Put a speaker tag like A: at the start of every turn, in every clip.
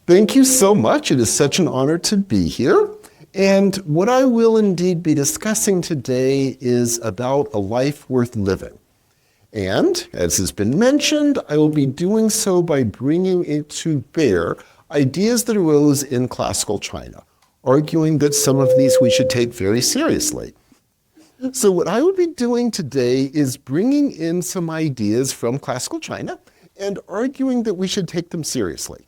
A: Thank you so much. It is such an honor to be here. And what I will indeed be discussing today is about a life worth living. And as has been mentioned, I will be doing so by bringing it to bear ideas that arose in classical China, arguing that some of these we should take very seriously. So what I will be doing today is bringing in some ideas from classical China and arguing that we should take them seriously.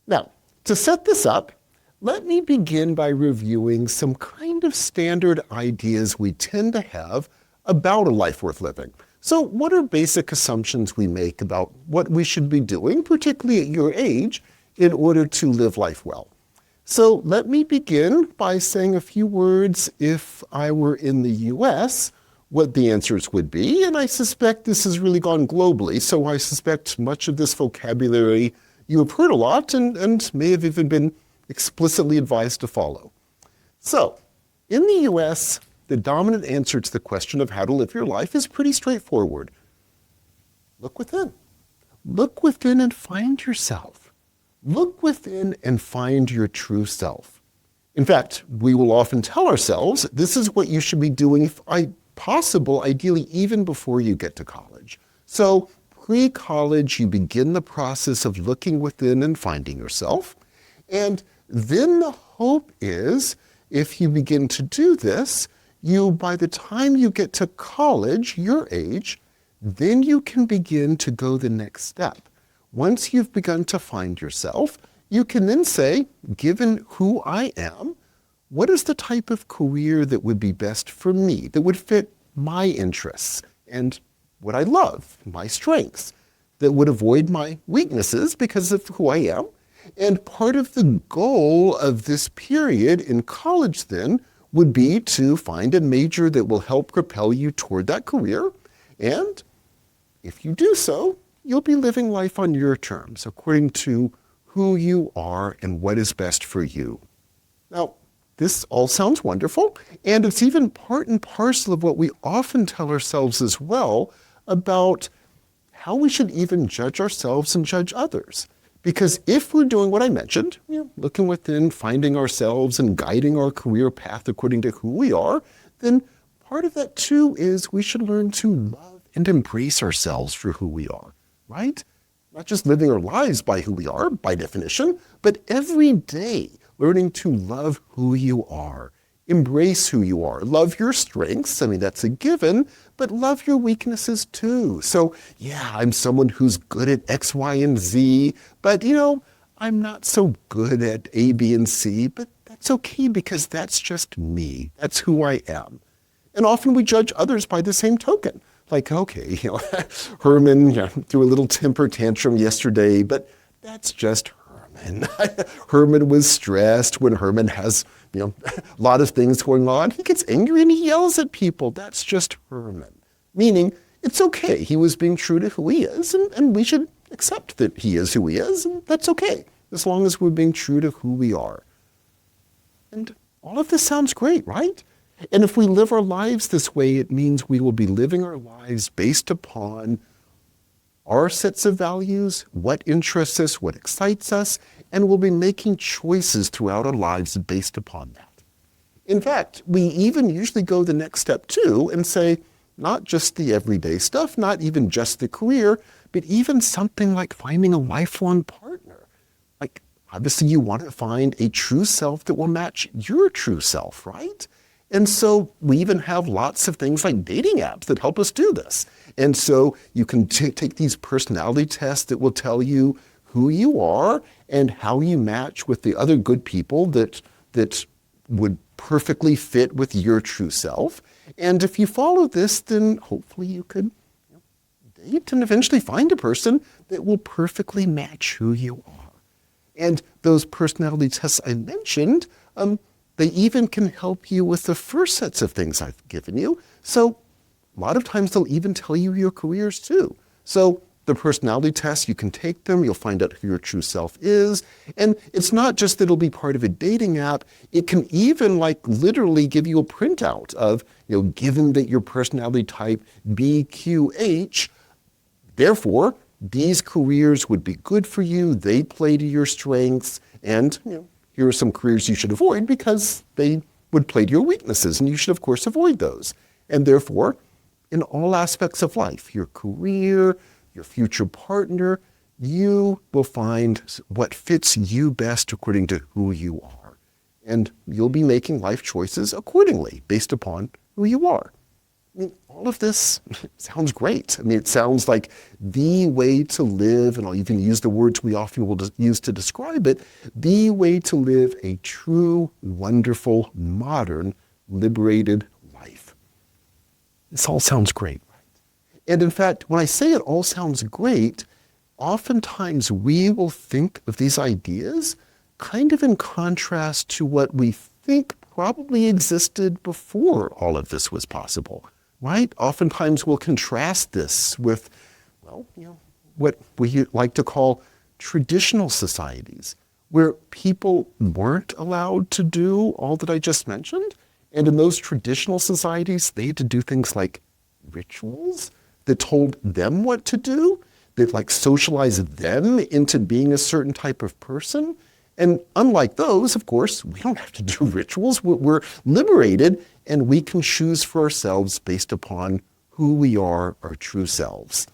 A: Now, to set this up, let me begin by reviewing some kind of standard ideas we tend to have about a life worth living. So what are basic assumptions we make about what we should be doing, particularly at your age, in order to live life well? So let me begin by saying a few words if I were in the US, what the answers would be, and I suspect this has really gone globally, so I suspect much of this vocabulary you have heard a lot and may have even been explicitly advised to follow. So, in the US, the dominant answer to the question of how to live your life is pretty straightforward. Look within. Look within and find yourself. Look within and find your true self. In fact, we will often tell ourselves this is what you should be doing if possible, ideally even before you get to college. So, pre-college, you begin the process of looking within and finding yourself. And then the hope is, if you begin to do this, by the time you get to college, your age, then you can begin to go the next step. Once you've begun to find yourself, you can then say, given who I am, what is the type of career that would be best for me, that would fit my interests and what I love, my strengths, that would avoid my weaknesses because of who I am. And part of the goal of this period in college then would be to find a major that will help propel you toward that career. And if you do so, you'll be living life on your terms, according to who you are and what is best for you. Now, this all sounds wonderful, and it's even part and parcel of what we often tell ourselves as well about how we should even judge ourselves and judge others. Because if we're doing what I mentioned, looking within, finding ourselves and guiding our career path according to who we are, then part of that too is we should learn to love and embrace ourselves for who we are, right? Not just living our lives by who we are, by definition, but every day learning to love who you are, embrace who you are, love your strengths, that's a given, but love your weaknesses too. So yeah, I'm someone who's good at X, Y, and Z, but I'm not so good at A, B, and C, but that's okay because that's just me. That's who I am. And often we judge others by the same token. Like, okay, Herman threw a little temper tantrum yesterday, but that's just Herman. Herman was stressed when Herman has, a lot of things going on. He gets angry and he yells at people. That's just Herman. Meaning, it's okay. He was being true to who he is, and we should accept that he is who he is, and that's okay, as long as we're being true to who we are. And all of this sounds great, right? And if we live our lives this way, it means we will be living our lives based upon our sets of values, what interests us, what excites us, and we'll be making choices throughout our lives based upon that. In fact, we even usually go the next step too and say, not just the everyday stuff, not even just the career, but even something like finding a lifelong partner. Like, obviously you want to find a true self that will match your true self, right? And so we even have lots of things like dating apps that help us do this. And so you can take these personality tests that will tell you who you are and how you match with the other good people that would perfectly fit with your true self. And if you follow this, then hopefully you could date and eventually find a person that will perfectly match who you are. And those personality tests I mentioned, they even can help you with the first sets of things I've given you. So a lot of times they'll even tell you your careers too. So the personality tests, you can take them, you'll find out who your true self is. And it's not just that it'll be part of a dating app, it can even literally give you a printout of, given that your personality type BQH, therefore, these careers would be good for you, they play to your strengths, And here are some careers you should avoid because they would play to your weaknesses, and you should, of course, avoid those. And therefore, in all aspects of life, your career, your future partner, you will find what fits you best according to who you are. And you'll be making life choices accordingly based upon who you are. All of this sounds great. It sounds like the way to live, and I'll even use the words we often will use to describe it, the way to live a true, wonderful, modern, liberated life. This all sounds great, right? And in fact, when I say it all sounds great, oftentimes we will think of these ideas kind of in contrast to what we think probably existed before all of this was possible. Right? Oftentimes we'll contrast this with, what we like to call traditional societies, where people weren't allowed to do all that I just mentioned. And in those traditional societies, they had to do things like rituals that told them what to do, that socialized them into being a certain type of person. And unlike those, of course, we don't have to do rituals. We're liberated, and we can choose for ourselves based upon who we are, our true selves.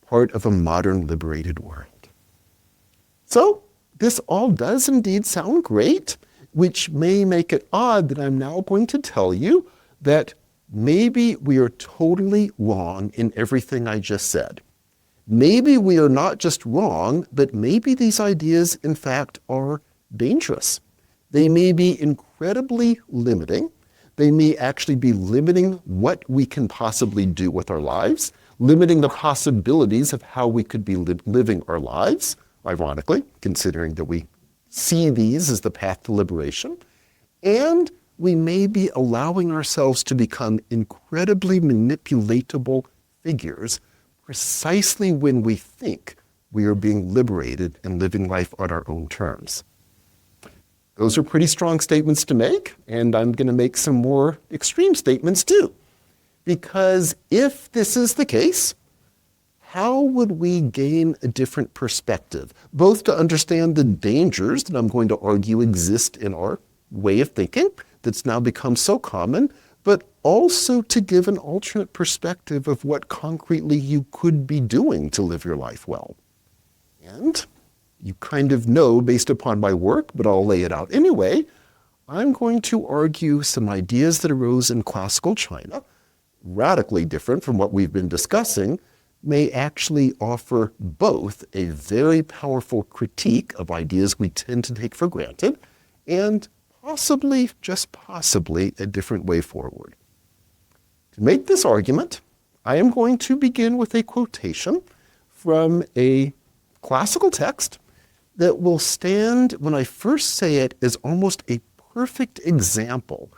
A: Part of a modern, liberated world. So this all does indeed sound great, which may make it odd that I'm now going to tell you that maybe we are totally wrong in everything I just said. Maybe we are not just wrong, but maybe these ideas, in fact, are dangerous. They may be incredibly limiting. They may actually be limiting what we can possibly do with our lives, limiting the possibilities of how we could be living our lives, ironically, considering that we see these as the path to liberation. And we may be allowing ourselves to become incredibly manipulatable figures precisely when we think we are being liberated and living life on our own terms. Those are pretty strong statements to make, and I'm going to make some more extreme statements too. Because if this is the case, how would we gain a different perspective, both to understand the dangers that I'm going to argue exist in our way of thinking that's now become so common, but also to give an alternate perspective of what concretely you could be doing to live your life well. And you kind of know based upon my work, but I'll lay it out anyway, I'm going to argue some ideas that arose in classical China, radically different from what we've been discussing, may actually offer both a very powerful critique of ideas we tend to take for granted and possibly, just possibly, a different way forward. To make this argument, I am going to begin with a quotation from a classical text that will stand, when I first say it, as almost a perfect example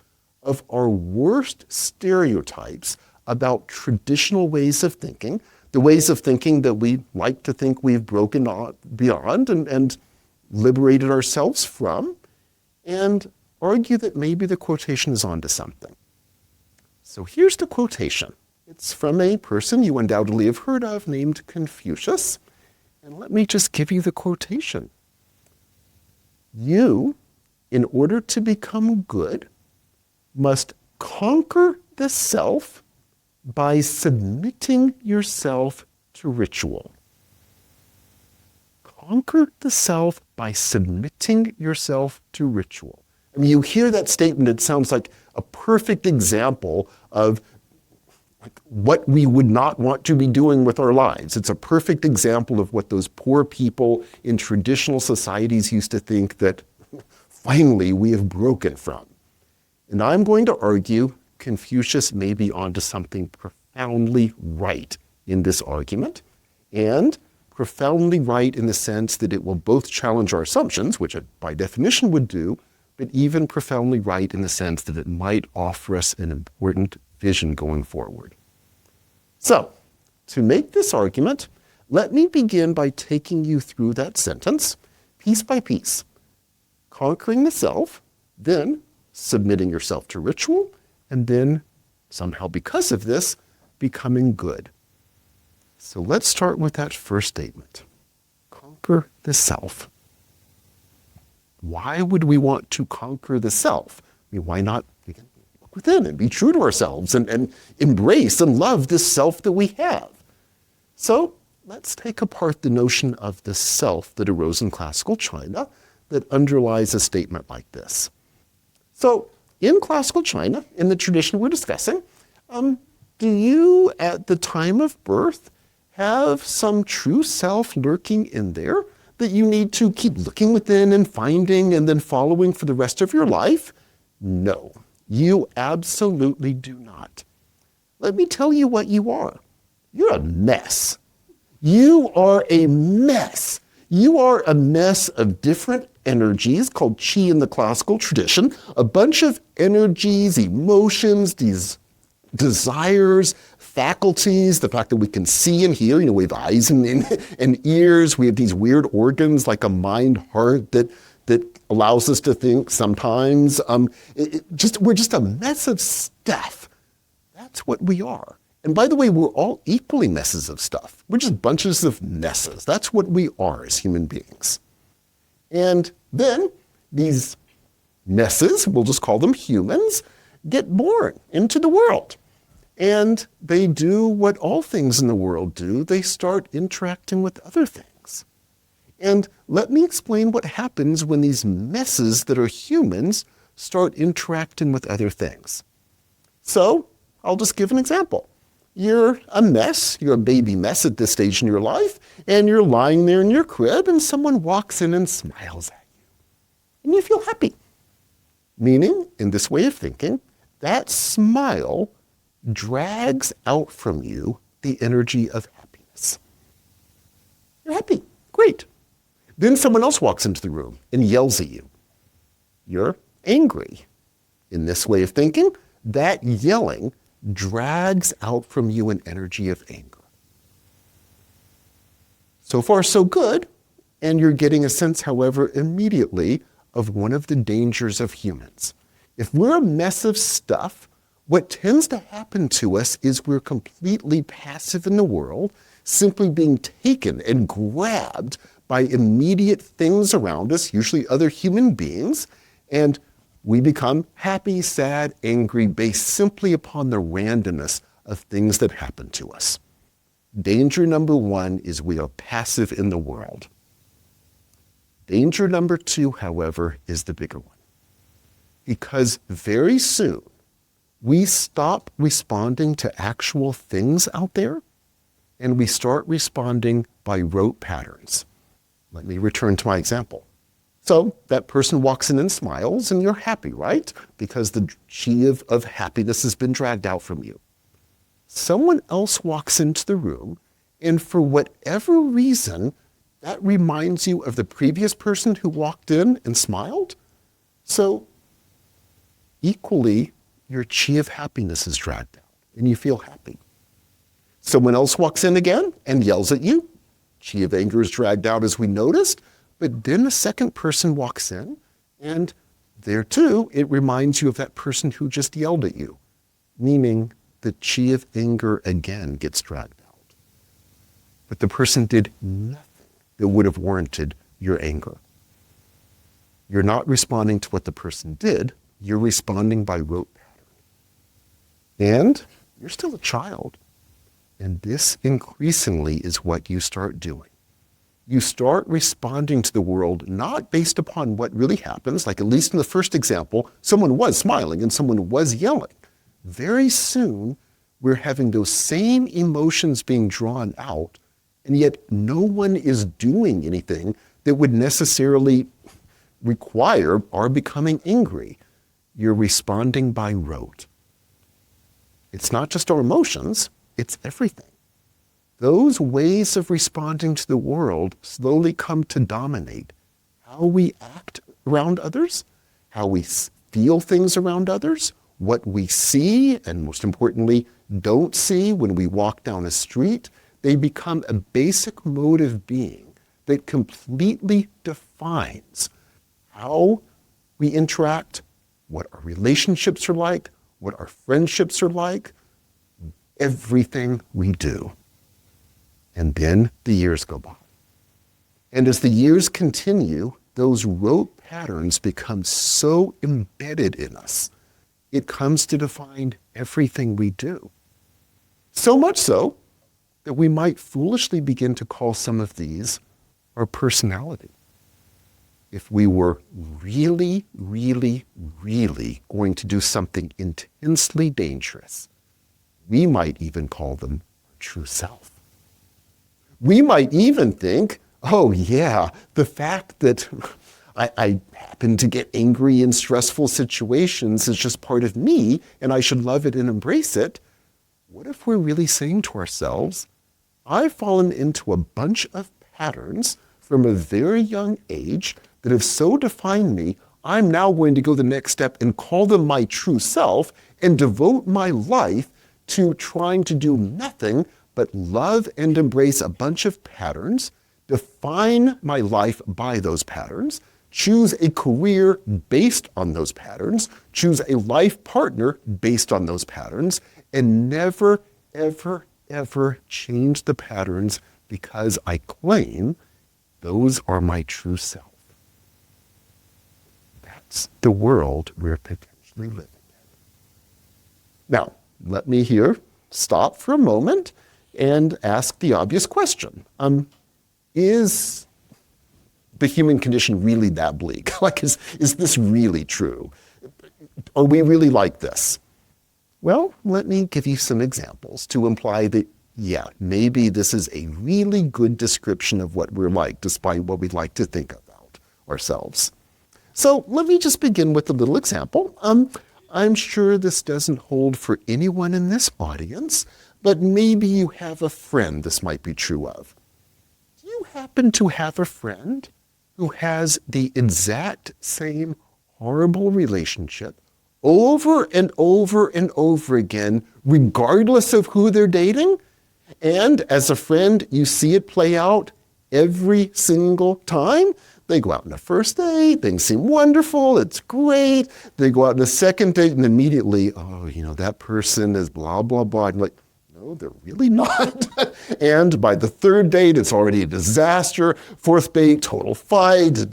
A: of our worst stereotypes about traditional ways of thinking, the ways of thinking that we like to think we've broken beyond and liberated ourselves from, and argue that maybe the quotation is onto something. So here's the quotation. It's from a person you undoubtedly have heard of named Confucius. And let me just give you the quotation. You, in order to become good, must conquer the self by submitting yourself to ritual. Conquer the self by submitting yourself to ritual. You hear that statement, it sounds like a perfect example of what we would not want to be doing with our lives. It's a perfect example of what those poor people in traditional societies used to think that finally we have broken from. And I'm going to argue Confucius may be onto something profoundly right in this argument, and profoundly right in the sense that it will both challenge our assumptions, which it by definition would do, but even profoundly right in the sense that it might offer us an important vision going forward. So, to make this argument, let me begin by taking you through that sentence, piece by piece. Conquering the self, then submitting yourself to ritual, and then, somehow because of this, becoming good. So let's start with that first statement. Conquer the self. Why would we want to conquer the self? I mean, why not look within and be true to ourselves and embrace and love this self that we have? So let's take apart the notion of the self that arose in classical China that underlies a statement like this. So in classical China, in the tradition we're discussing, do you, at the time of birth, have some true self lurking in there that you need to keep looking within and finding and then following for the rest of your life? No, you absolutely do not. Let me tell you what you are. You're a mess. You are a mess. You are a mess of different energies called qi in the classical tradition, a bunch of energies, emotions, these desires, faculties, the fact that we can see and hear, we have eyes and ears, we have these weird organs like a mind heart that allows us to think sometimes. We're just a mess of stuff. That's what we are. And by the way, we're all equally messes of stuff. We're just bunches of messes. That's what we are as human beings. And then these messes, we'll just call them humans, get born into the world. And they do what all things in the world do. They start interacting with other things. And let me explain what happens when these messes that are humans start interacting with other things. So I'll just give an example. You're a mess, you're a baby mess at this stage in your life, and you're lying there in your crib and someone walks in and smiles at you. And you feel happy. Meaning, in this way of thinking, that smile drags out from you the energy of happiness. You're happy. Great. Then someone else walks into the room and yells at you. You're angry. In this way of thinking, that yelling drags out from you an energy of anger. So far, so good. And you're getting a sense, however, immediately of one of the dangers of humans. If we're a mess of stuff, what tends to happen to us is we're completely passive in the world, simply being taken and grabbed by immediate things around us, usually other human beings, and we become happy, sad, angry, based simply upon the randomness of things that happen to us. Danger number one is we are passive in the world. Danger number two, however, is the bigger one. Because very soon, we stop responding to actual things out there, and we start responding by rote patterns. Let me return to my example. So that person walks in and smiles, and you're happy, right? Because the qi of happiness has been dragged out from you. Someone else walks into the room, and for whatever reason, that reminds you of the previous person who walked in and smiled. So equally, your qi of happiness is dragged out, and you feel happy. Someone else walks in again and yells at you. Qi of anger is dragged out, as we noticed. But then a second person walks in, and there too, it reminds you of that person who just yelled at you, meaning the qi of anger again gets dragged out. But the person did nothing that would have warranted your anger. You're not responding to what the person did, you're responding by rote pattern. And you're still a child. And this increasingly is what you start doing. You start responding to the world not based upon what really happens, like at least in the first example, someone was smiling and someone was yelling. Very soon, we're having those same emotions being drawn out, and yet no one is doing anything that would necessarily require our becoming angry. You're responding by rote. It's not just our emotions, it's everything. Those ways of responding to the world slowly come to dominate how we act around others, how we feel things around others, what we see, and most importantly, don't see when we walk down a street. They become a basic mode of being that completely defines how we interact, what our relationships are like, what our friendships are like, everything we do. And then the years go by. And as the years continue, those rote patterns become so embedded in us, it comes to define everything we do. So much so that we might foolishly begin to call some of these our personality. If we were really, really, really going to do something intensely dangerous, we might even call them our true self. We might even think, oh yeah, the fact that I happen to get angry in stressful situations is just part of me, and I should love it and embrace it. What if we're really saying to ourselves, I've fallen into a bunch of patterns from a very young age that have so defined me, I'm now going to go the next step and call them my true self and devote my life to trying to do nothing but love and embrace a bunch of patterns, define my life by those patterns, choose a career based on those patterns, choose a life partner based on those patterns, and never, ever, ever change the patterns because I claim those are my true self. That's the world we're potentially living in. Now, let me here stop for a moment and ask the obvious question. Is the human condition really that bleak? Like, is this really true? Are we really like this? Well, let me give you some examples to imply that, yeah, maybe this is a really good description of what we're like, despite what we'd like to think about ourselves. So let me just begin with a little example. I'm sure this doesn't hold for anyone in this audience, but maybe you have a friend this might be true of. Do you happen to have a friend who has the exact same horrible relationship over and over and over again, regardless of who they're dating? And as a friend, you see it play out every single time. They go out on a first date, things seem wonderful, it's great. They go out on a second date and immediately, oh, that person is blah, blah, blah. I'm like, no, they're really not. And by the third date, it's already a disaster. Fourth date, total fight,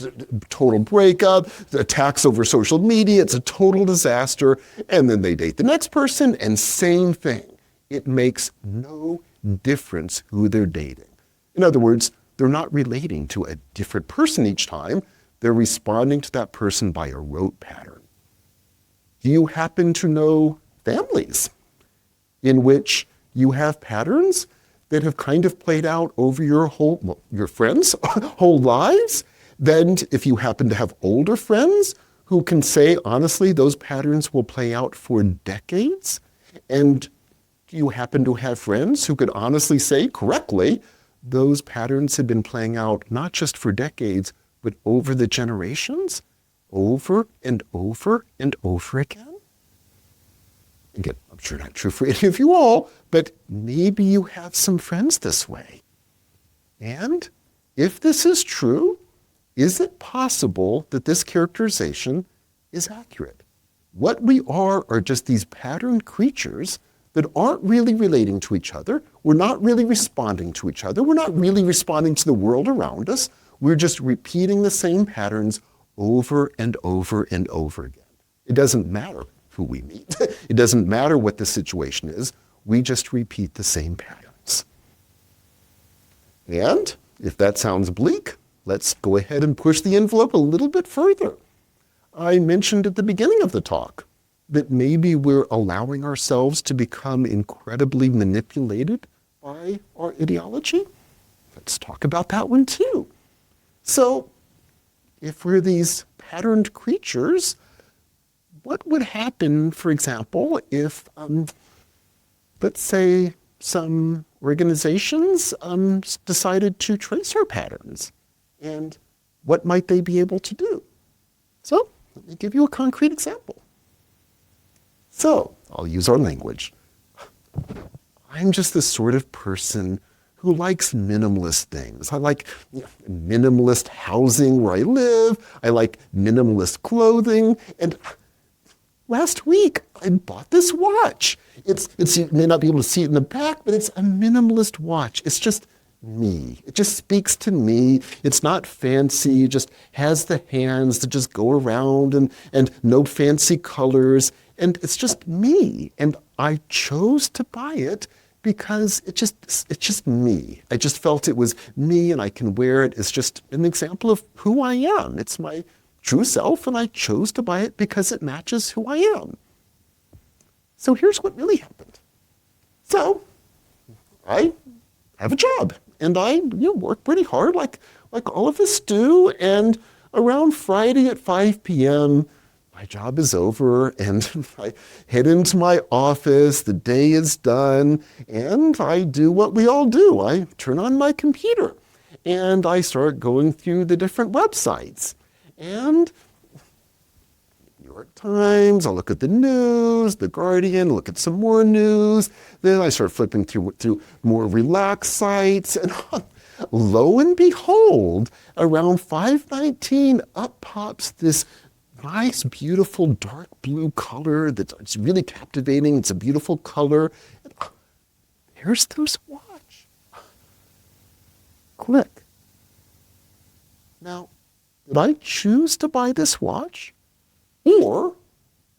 A: total breakup, attacks over social media, it's a total disaster. And then they date the next person and same thing. It makes no difference who they're dating. In other words, they're not relating to a different person each time. They're responding to that person by a rote pattern. Do you happen to know families in which you have patterns that have kind of played out over your friends' whole lives? Then if you happen to have older friends who can say, honestly, those patterns will play out for decades? And do you happen to have friends who could honestly say correctly, those patterns have been playing out not just for decades, but over the generations, over and over and over again? Again, I'm sure not true for any of you all, but maybe you have some friends this way. And if this is true, is it possible that this characterization is accurate? What we are just these patterned creatures that aren't really relating to each other. We're not really responding to each other. We're not really responding to the world around us. We're just repeating the same patterns over and over and over again. It doesn't matter who we meet. It doesn't matter what the situation is. We just repeat the same patterns. And if that sounds bleak, let's go ahead and push the envelope a little bit further. I mentioned at the beginning of the talk that maybe we're allowing ourselves to become incredibly manipulated by our ideology. Let's talk about that one too. So if we're these patterned creatures, what would happen, for example, if, let's say, some organizations decided to trace our patterns? And what might they be able to do? So let me give you a concrete example. So I'll use our language. I'm just the sort of person who likes minimalist things. I like minimalist housing where I live. I like minimalist clothing. And last week, I bought this watch. You may not be able to see it in the back, but it's a minimalist watch. It's just me. It just speaks to me. It's not fancy. It just has the hands that just go around and no fancy colors. And it's just me. And I chose to buy it because it's just me. I just felt it was me and I can wear it. It's just an example of who I am. It's my true self, and I chose to buy it because it matches who I am. So here's what really happened. So I have a job, and I work pretty hard like all of us do, and around Friday at 5 p.m., my job is over, and I head into my office, the day is done, and I do what we all do. I turn on my computer, and I start going through the different websites. And New York Times, I'll look at the news, The Guardian, look at some more news. Then I start flipping through more relaxed sites. And lo and behold, around 5:19, up pops this nice, beautiful, dark blue color that's really captivating. It's a beautiful color. And there's this watch. Click. Now, did I choose to buy this watch? Or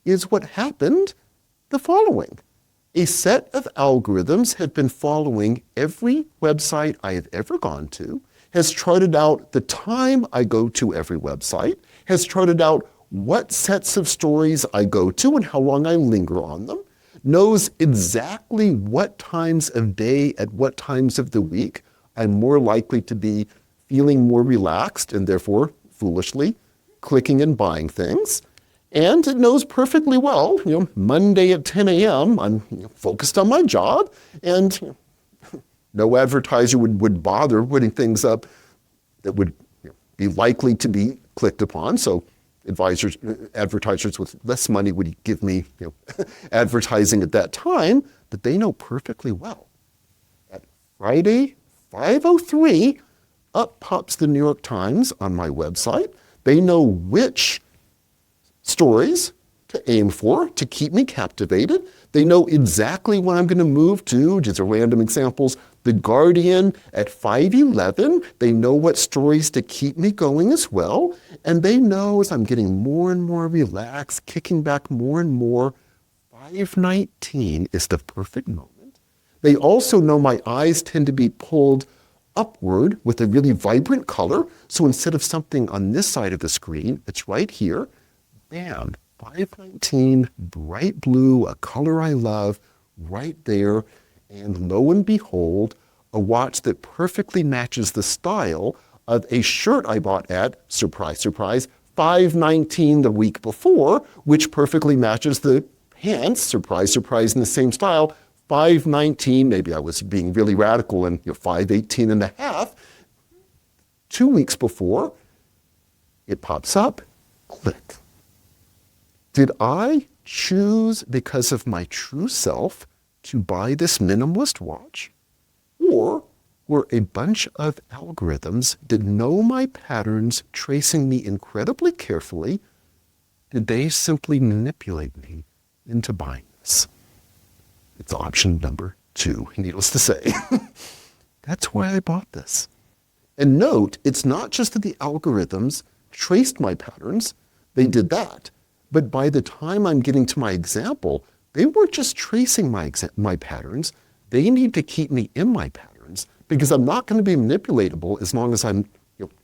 A: is what happened the following? A set of algorithms had been following every website I have ever gone to, has charted out the time I go to every website, has charted out what sets of stories I go to and how long I linger on them, knows exactly what times of day at what times of the week I'm more likely to be feeling more relaxed and therefore foolishly clicking and buying things. And it knows perfectly well, Monday at 10 a.m., I'm focused on my job, and no advertiser would bother putting things up that would be likely to be clicked upon. So advertisers with less money would give me advertising at that time that they know perfectly well. At Friday, 5:03, up pops the New York Times on my website. They know which stories to aim for to keep me captivated. They know exactly when I'm going to move to, just a random examples, The Guardian at 5:11. They know what stories to keep me going as well. And they know as I'm getting more and more relaxed, kicking back more and more, 5:19 is the perfect moment. They also know my eyes tend to be pulled upward with a really vibrant color. So instead of something on this side of the screen, it's right here. Bam, 5:19, bright blue, a color I love, right there. And lo and behold, a watch that perfectly matches the style of a shirt I bought at, surprise, surprise, 5:19 the week before, which perfectly matches the pants, surprise, surprise, in the same style, 5:19, maybe I was being really radical, and 5:18 and a half. 2 weeks before, it pops up, click. Did I choose, because of my true self, to buy this minimalist watch? Or were a bunch of algorithms that know my patterns, tracing me incredibly carefully, did they simply manipulate me into buying this? It's option number 2, needless to say. That's why I bought this. And note, it's not just that the algorithms traced my patterns, they did that. But by the time I'm getting to my example, they weren't just tracing my patterns. They need to keep me in my patterns because I'm not going to be manipulatable as long as I'm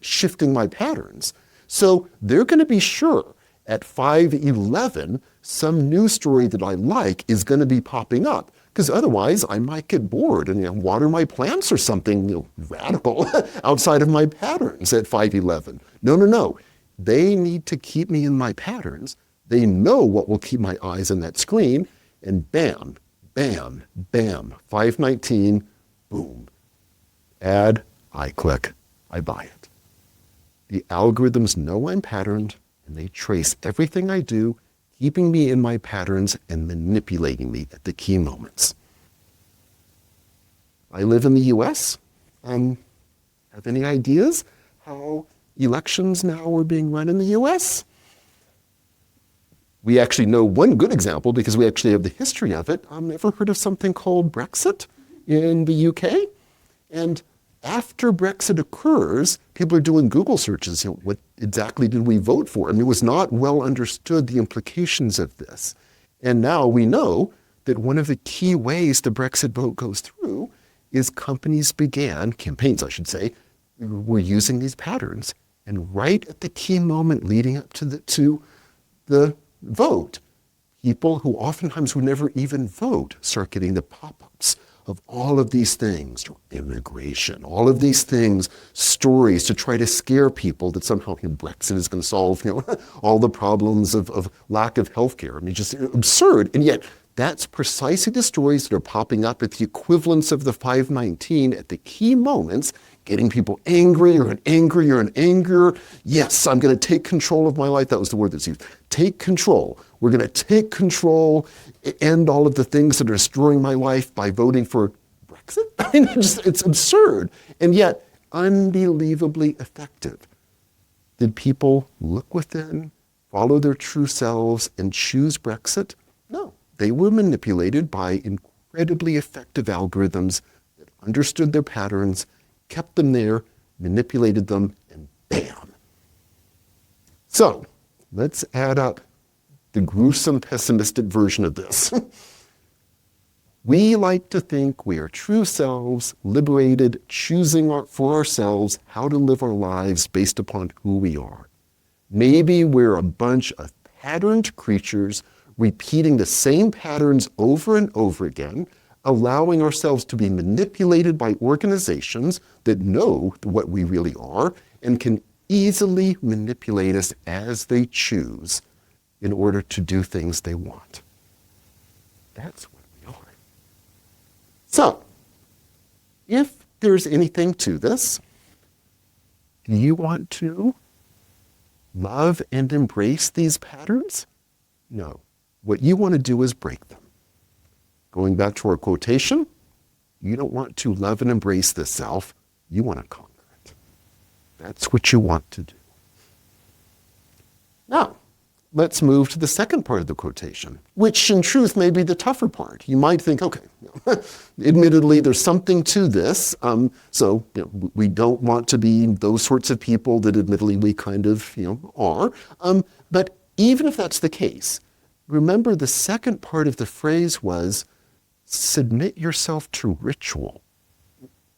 A: shifting my patterns. So they're going to be sure at 5:11, some news story that I like is going to be popping up, because otherwise I might get bored and water my plants or something radical outside of my patterns at 5:11. No. They need to keep me in my patterns. They know what will keep my eyes on that screen, and bam, bam, bam, 5:19, boom. Ad, I click, I buy it. The algorithms know I'm patterned, and they trace everything I do, keeping me in my patterns and manipulating me at the key moments. I live in the US. Have any ideas how elections now are being run in the US? We actually know one good example because we actually have the history of it. Ever heard of something called Brexit in the UK? And after Brexit occurs, people are doing Google searches. What exactly did we vote for? I mean, it was not well understood the implications of this. And now we know that one of the key ways the Brexit vote goes through is campaigns I should say, were using these patterns. And right at the key moment leading up to the vote, people who oftentimes would never even vote start getting the pop-ups of all of these things, immigration, all of these things, stories to try to scare people that somehow Brexit is going to solve all the problems of lack of healthcare. I mean, just absurd. And yet, that's precisely the stories that are popping up at the equivalence of the 519 at the key moments, getting people angrier and angrier and angrier. Yes, I'm going to take control of my life. That was the word that's used. Take control. We're going to take control, end all of the things that are destroying my life by voting for Brexit. I mean, it's absurd. And yet, unbelievably effective. Did people look within, follow their true selves, and choose Brexit? No. They were manipulated by incredibly effective algorithms that understood their patterns, kept them there, manipulated them, and bam. So let's add up the gruesome pessimistic version of this. We like to think we are true selves, liberated, choosing for ourselves how to live our lives based upon who we are. Maybe we're a bunch of patterned creatures repeating the same patterns over and over again, allowing ourselves to be manipulated by organizations that know what we really are and can easily manipulate us as they choose in order to do things they want. That's what we are. So, if there's anything to this, do you want to love and embrace these patterns? No. What you want to do is break them. Going back to our quotation, you don't want to love and embrace this self. You want to conquer it. That's what you want to do. Now, let's move to the second part of the quotation, which in truth may be the tougher part. You might think, okay, admittedly, there's something to this. We don't want to be those sorts of people that admittedly we kind of are. But even if that's the case, remember the second part of the phrase was, submit yourself to ritual.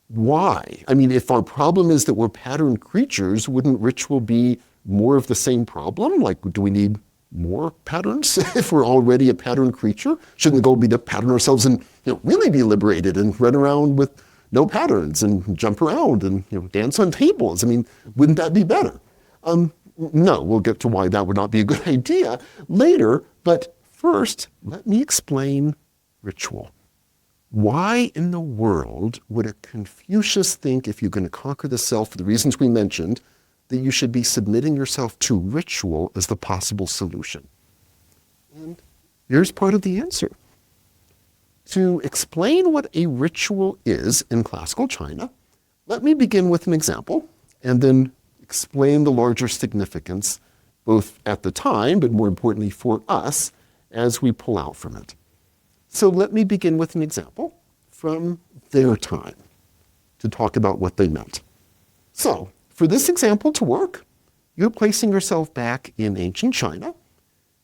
A: Why? I mean, if our problem is that we're patterned creatures, wouldn't ritual be more of the same problem? Like, do we need more patterns if we're already a patterned creature? Shouldn't the goal be to pattern ourselves and really be liberated and run around with no patterns and jump around and dance on tables? I mean, wouldn't that be better? No, we'll get to why that would not be a good idea later, but first, let me explain ritual. Why in the world would a Confucius think, if you're going to conquer the self for the reasons we mentioned, that you should be submitting yourself to ritual as the possible solution? And here's part of the answer. To explain what a ritual is in classical China, let me begin with an example and then explain the larger significance, both at the time, but more importantly for us, as we pull out from it. So let me begin with an example from their time to talk about what they meant. So, for this example to work, you're placing yourself back in ancient China.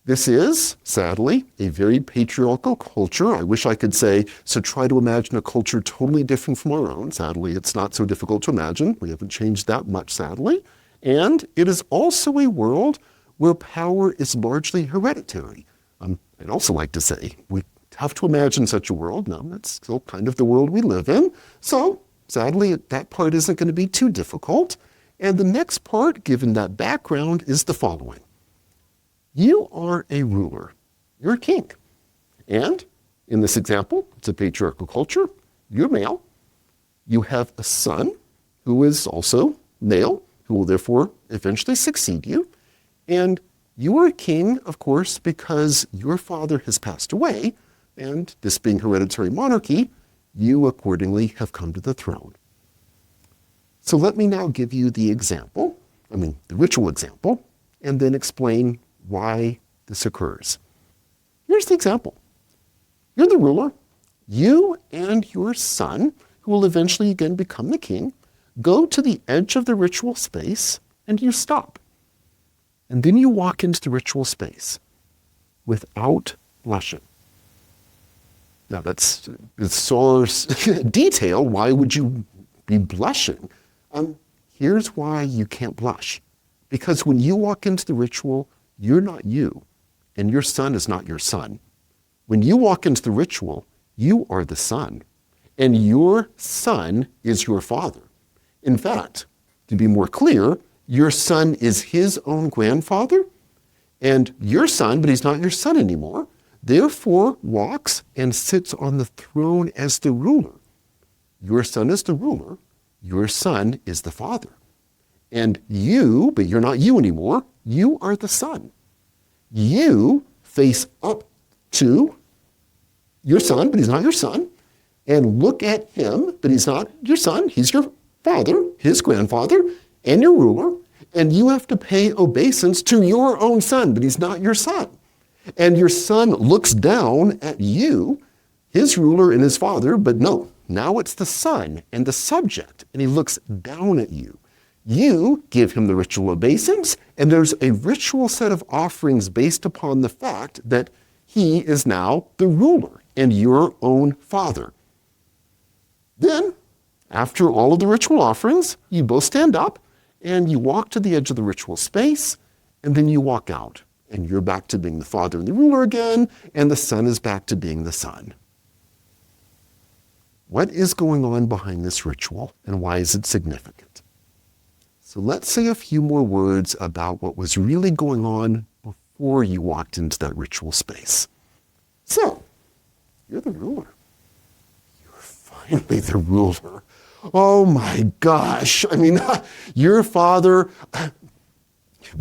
A: This is, sadly, a very patriarchal culture. I wish I could say, so try to imagine a culture totally different from our own. Sadly, it's not so difficult to imagine. We haven't changed that much, sadly. And it is also a world where power is largely hereditary. I'd also like to say, we have to imagine such a world. No, that's still kind of the world we live in. So, sadly, that part isn't going to be too difficult. And the next part, given that background, is the following. You are a ruler. You're a king. And in this example, it's a patriarchal culture. You're male. You have a son who is also male, who will therefore eventually succeed you. And you are a king, of course, because your father has passed away, and this being hereditary monarchy, you accordingly have come to the throne. So let me now give you the ritual example, and then explain why this occurs. Here's the example. You're the ruler. You and your son, who will eventually again become the king, go to the edge of the ritual space and you stop. And then you walk into the ritual space without blushing. Now that's so detail. Why would you be blushing? Here's why you can't blush. Because when you walk into the ritual, you're not you, and your son is not your son. When you walk into the ritual, you are the son, and your son is your father. In fact, to be more clear, your son is his own grandfather, and your son, but he's not your son anymore, therefore walks and sits on the throne as the ruler. Your son is the ruler, your son is the father. And you, but you're not you anymore, you are the son. You face up to your son, but he's not your son, and look at him, but he's not your son, he's your father, his grandfather, and your ruler, and you have to pay obeisance to your own son, but he's not your son. And your son looks down at you, his ruler and his father, but no, now it's the son and the subject, and he looks down at you. You give him the ritual obeisance, and there's a ritual set of offerings based upon the fact that he is now the ruler and your own father. Then, after all of the ritual offerings, you both stand up and you walk to the edge of the ritual space, and then you walk out. And you're back to being the father and the ruler again, and the son is back to being the son. What is going on behind this ritual, and why is it significant? So let's say a few more words about what was really going on before you walked into that ritual space. So, you're the ruler. You're finally the ruler. Oh my gosh. I mean, your father,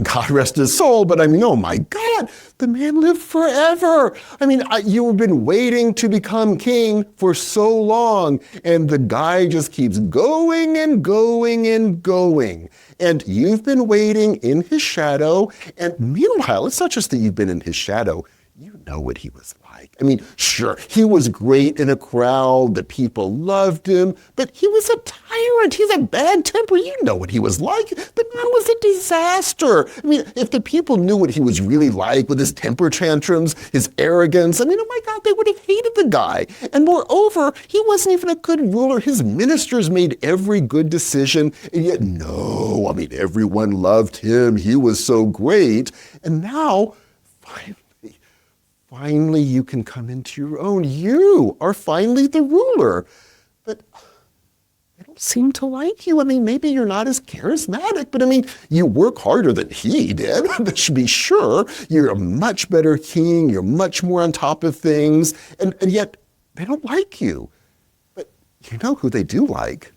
A: God rest his soul, but I mean, oh my God, the man lived forever. I mean, you've been waiting to become king for so long, and the guy just keeps going and going and going. And you've been waiting in his shadow, and meanwhile, it's not just that you've been in his shadow, you know what he was like. I mean, sure, he was great in a crowd, the people loved him, but he was a tyrant, he's a bad temper, you know what he was like. The man was a disaster. I mean, if the people knew what he was really like with his temper tantrums, his arrogance, I mean, oh my God, they would have hated the guy. And moreover, he wasn't even a good ruler. His ministers made every good decision, and yet no, I mean, everyone loved him, he was so great. And now, finally, you can come into your own. You are finally the ruler. But they don't seem to like you. I mean, maybe you're not as charismatic, but I mean, you work harder than he did. That should be sure. You're a much better king. You're much more on top of things. And yet, they don't like you. But you know who they do like?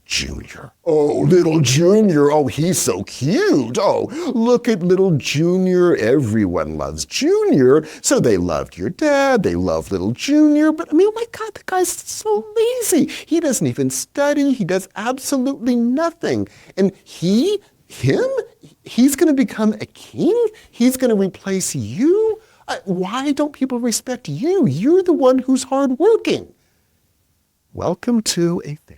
A: Junior. Oh, little Junior. Oh, he's so cute. Oh, look at little Junior. Everyone loves Junior. So they loved your dad. They love little Junior. But I mean, oh my God, the guy's so lazy. He doesn't even study. He does absolutely nothing. And he's going to become a king? He's going to replace you? Why don't people respect you? You're the one who's hardworking. Welcome to a family.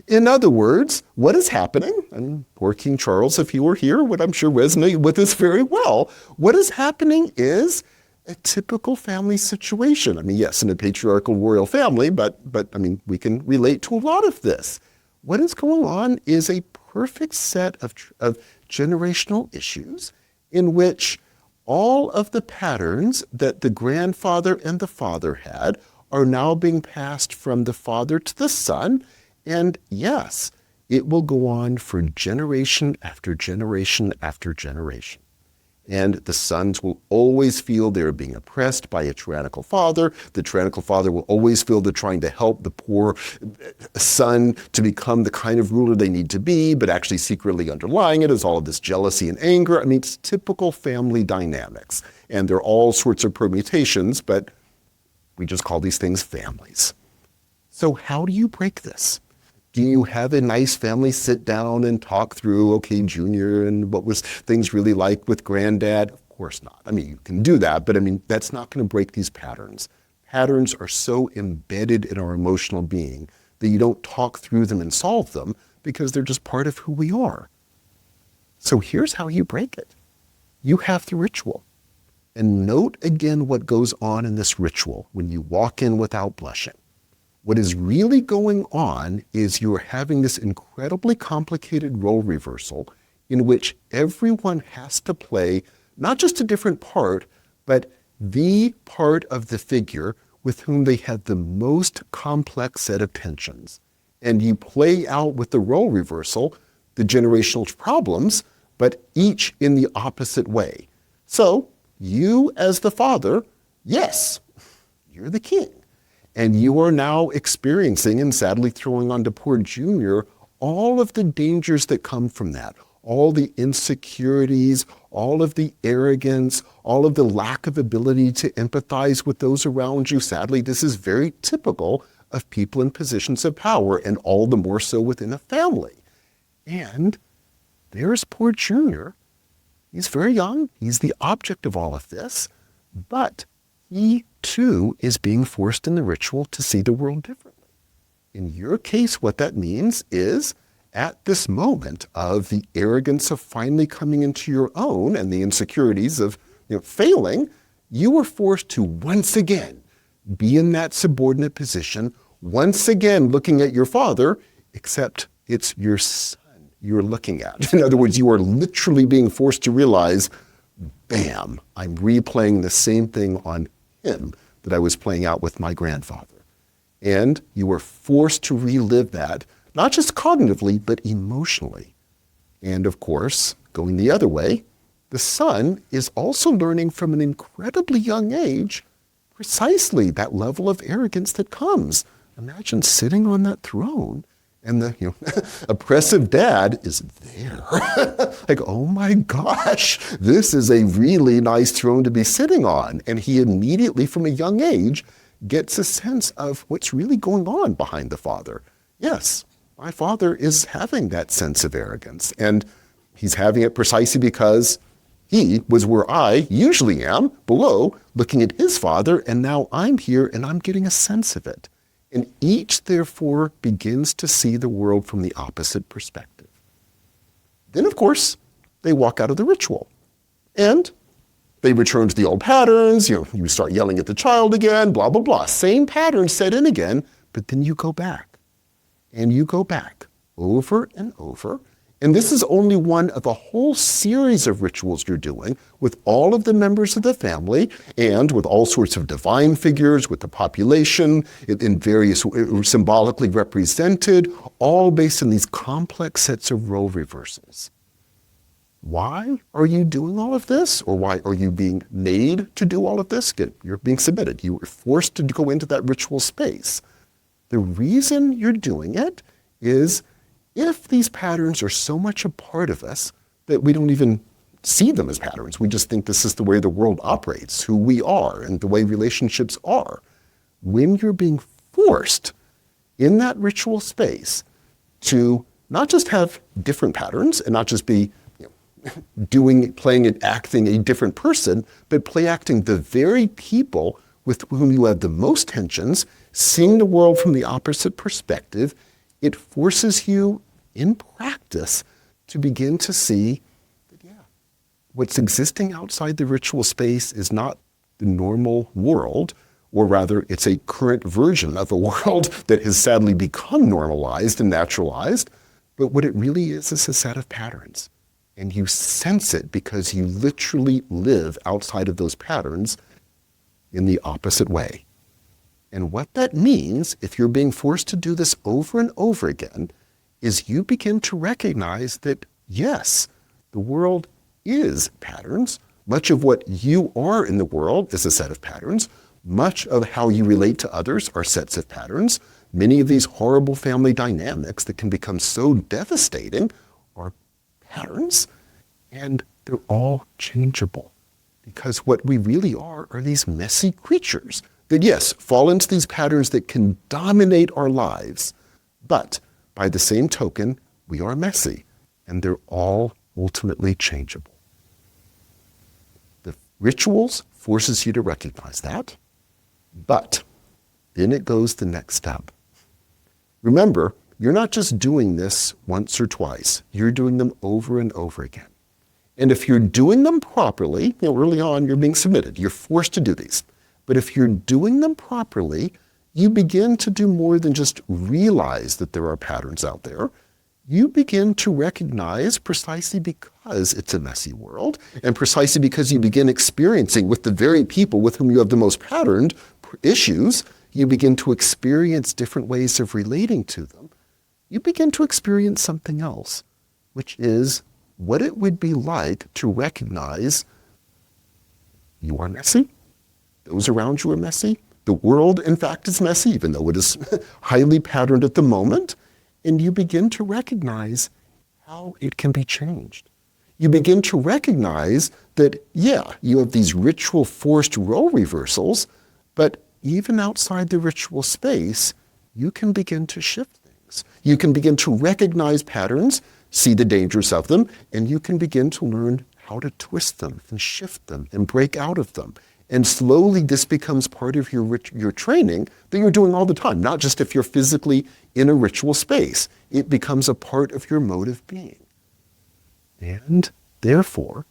A: In other words, what is happening, and poor King Charles, if he were here, would I'm sure resonate with this very well. What is happening is a typical family situation. I mean, yes, in a patriarchal royal family, but I mean, we can relate to a lot of this. What is going on is a perfect set of generational issues in which all of the patterns that the grandfather and the father had are now being passed from the father to the son. And yes, it will go on for generation after generation after generation. And the sons will always feel they're being oppressed by a tyrannical father. The tyrannical father will always feel they're trying to help the poor son to become the kind of ruler they need to be, but actually secretly underlying it is all of this jealousy and anger. I mean, it's typical family dynamics. And there are all sorts of permutations, but we just call these things families. So how do you break this? Do you have a nice family sit down and talk through, okay, Junior, and what was things really like with Granddad? Of course not. I mean, you can do that, but I mean, that's not going to break these patterns. Patterns are so embedded in our emotional being that you don't talk through them and solve them because they're just part of who we are. So here's how you break it. You have the ritual. And note again what goes on in this ritual when you walk in without blushing. What is really going on is you are having this incredibly complicated role reversal in which everyone has to play not just a different part, but the part of the figure with whom they have the most complex set of tensions. And you play out with the role reversal the generational problems, but each in the opposite way. So you as the father, yes, you're the king. And you are now experiencing, and sadly throwing onto poor Junior, all of the dangers that come from that. All the insecurities, all of the arrogance, all of the lack of ability to empathize with those around you. Sadly, this is very typical of people in positions of power, and all the more so within a family. And there's poor Junior. He's very young. He's the object of all of this. But he, too, is being forced in the ritual to see the world differently. In your case, what that means is, at this moment of the arrogance of finally coming into your own and the insecurities of failing, you are forced to once again be in that subordinate position, once again looking at your father, except it's your son you're looking at. In other words, you are literally being forced to realize, bam, I'm replaying the same thing on him that I was playing out with my grandfather. And you are forced to relive that, not just cognitively, but emotionally. And of course, going the other way, the son is also learning from an incredibly young age precisely that level of arrogance that comes. Imagine sitting on that throne and the oppressive dad is there. Like, oh my gosh, this is a really nice throne to be sitting on. And he immediately, from a young age, gets a sense of what's really going on behind the father. Yes, my father is having that sense of arrogance. And he's having it precisely because he was where I usually am, below, looking at his father, and now I'm here and I'm getting a sense of it. And each, therefore, begins to see the world from the opposite perspective. Then, of course, they walk out of the ritual. And they return to the old patterns. You start yelling at the child again, blah, blah, blah. Same pattern set in again, but then you go back. And you go back over and over. And this is only one of a whole series of rituals you're doing with all of the members of the family and with all sorts of divine figures, with the population in various symbolically represented, all based on these complex sets of role reversals. Why are you doing all of this? Or why are you being made to do all of this? You're being submitted. You were forced to go into that ritual space. The reason you're doing it is if these patterns are so much a part of us that we don't even see them as patterns, we just think this is the way the world operates, who we are, and the way relationships are. When you're being forced in that ritual space to not just have different patterns and not just be playing and acting a different person, but play acting the very people with whom you have the most tensions, seeing the world from the opposite perspective, it forces you in practice to begin to see that, what's existing outside the ritual space is not the normal world, or rather it's a current version of a world that has sadly become normalized and naturalized, but what it really is a set of patterns. And you sense it because you literally live outside of those patterns in the opposite way. And what that means, if you're being forced to do this over and over again, is you begin to recognize that, yes, the world is patterns. Much of what you are in the world is a set of patterns. Much of how you relate to others are sets of patterns. Many of these horrible family dynamics that can become so devastating are patterns, and they're all changeable. Because what we really are these messy creatures that, yes, fall into these patterns that can dominate our lives. But by the same token, we are messy, and they're all ultimately changeable. The rituals forces you to recognize that, but then it goes the next step. Remember, you're not just doing this once or twice. You're doing them over and over again. And if you're doing them properly, early on you're being submitted. You're forced to do these. But if you're doing them properly, you begin to do more than just realize that there are patterns out there. You begin to recognize, precisely because it's a messy world, and precisely because you begin experiencing with the very people with whom you have the most patterned issues, you begin to experience different ways of relating to them. You begin to experience something else, which is what it would be like to recognize you are messy, those around you are messy, the world, in fact, is messy, even though it is highly patterned at the moment, and you begin to recognize how it can be changed. You begin to recognize that, yeah, you have these ritual forced role reversals, but even outside the ritual space, you can begin to shift things. You can begin to recognize patterns, see the dangers of them, and you can begin to learn how to twist them and shift them and break out of them. And slowly this becomes part of your training that you're doing all the time, not just if you're physically in a ritual space. It becomes a part of your mode of being. And therefore,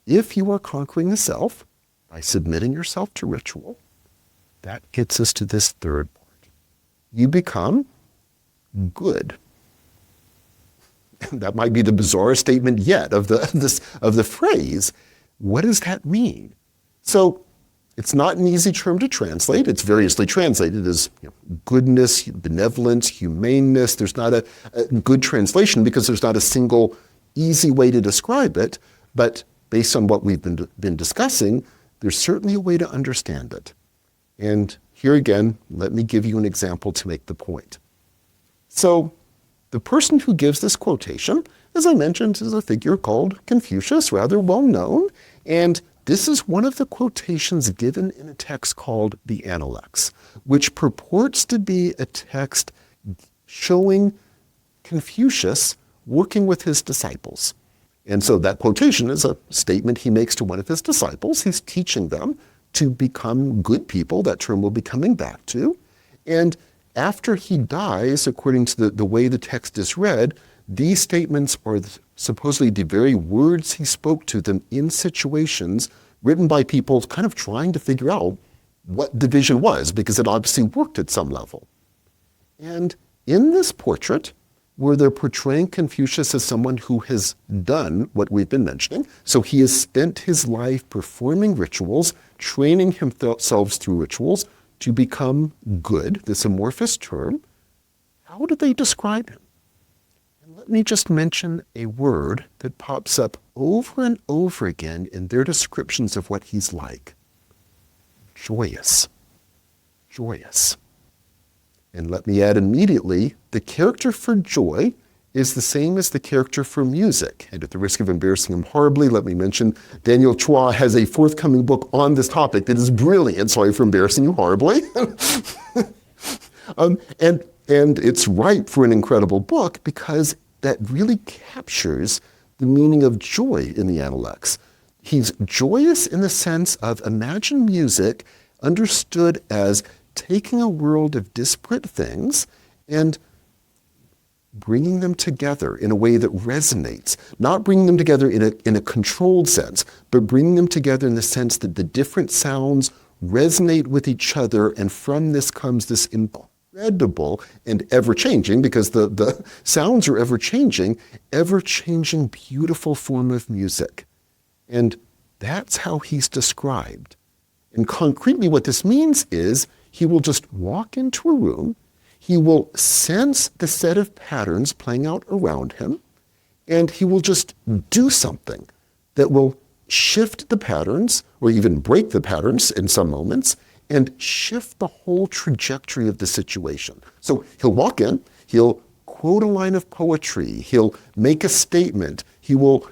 A: if you are conquering the self by submitting yourself to ritual, that gets us to this third part. You become good. That might be the bizarrest statement yet of the phrase. What does that mean? So it's not an easy term to translate. It's variously translated as goodness, benevolence, humaneness. There's not a good translation because there's not a single easy way to describe it. But based on what we've been discussing, there's certainly a way to understand it. And here again, let me give you an example to make the point. So the person who gives this quotation, as I mentioned, is a figure called Confucius, rather well known. And this is one of the quotations given in a text called the Analects, which purports to be a text showing Confucius working with his disciples. And so that quotation is a statement he makes to one of his disciples. He's teaching them to become good people. That term we'll be coming back to. And after he dies, according to the way the text is read, these statements are supposedly the very words he spoke to them in situations written by people kind of trying to figure out what the vision was, because it obviously worked at some level. And in this portrait, where they're portraying Confucius as someone who has done what we've been mentioning, so he has spent his life performing rituals, training himself through rituals to become good, this amorphous term. How do they describe him? Let me just mention a word that pops up over and over again in their descriptions of what he's like. Joyous. Joyous. And let me add immediately, the character for joy is the same as the character for music. And at the risk of embarrassing him horribly, let me mention Daniel Chua has a forthcoming book on this topic that is brilliant. Sorry for embarrassing you horribly. And it's ripe for an incredible book because that really captures the meaning of joy in the Analects. He's joyous in the sense of, imagine music understood as taking a world of disparate things and bringing them together in a way that resonates, not bringing them together in a controlled sense, but bringing them together in the sense that the different sounds resonate with each other, and from this comes this incredible and ever-changing, because the sounds are ever-changing, beautiful form of music. And that's how he's described. And concretely what this means is he will just walk into a room, he will sense the set of patterns playing out around him, and he will just do something that will shift the patterns, or even break the patterns in some moments, and shift the whole trajectory of the situation. So he'll walk in, he'll quote a line of poetry, he'll make a statement, he will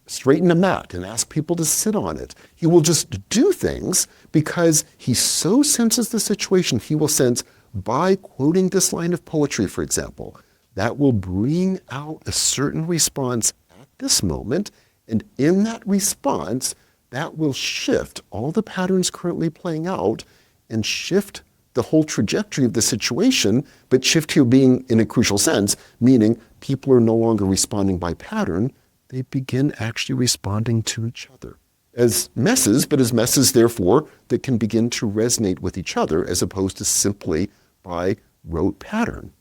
A: straighten a mat and ask people to sit on it. He will just do things because he so senses the situation. He will sense, by quoting this line of poetry, for example, that will bring out a certain response at this moment, and in that response, that will shift all the patterns currently playing out and shift the whole trajectory of the situation, but shift here being in a crucial sense, meaning people are no longer responding by pattern, they begin actually responding to each other as messes, but as messes, therefore, that can begin to resonate with each other as opposed to simply by rote pattern.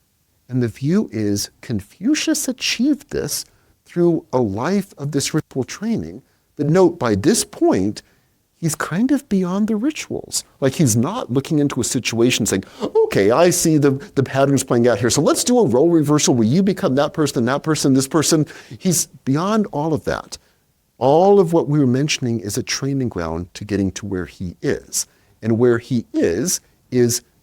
A: And the view is Confucius achieved this through a life of this ritual training. But note, by this point, he's kind of beyond the rituals. Like he's not looking into a situation saying, okay, I see the patterns playing out here, so let's do a role reversal where you become that person, this person. He's beyond all of that. All of what we were mentioning is a training ground to getting to where he is. And where he is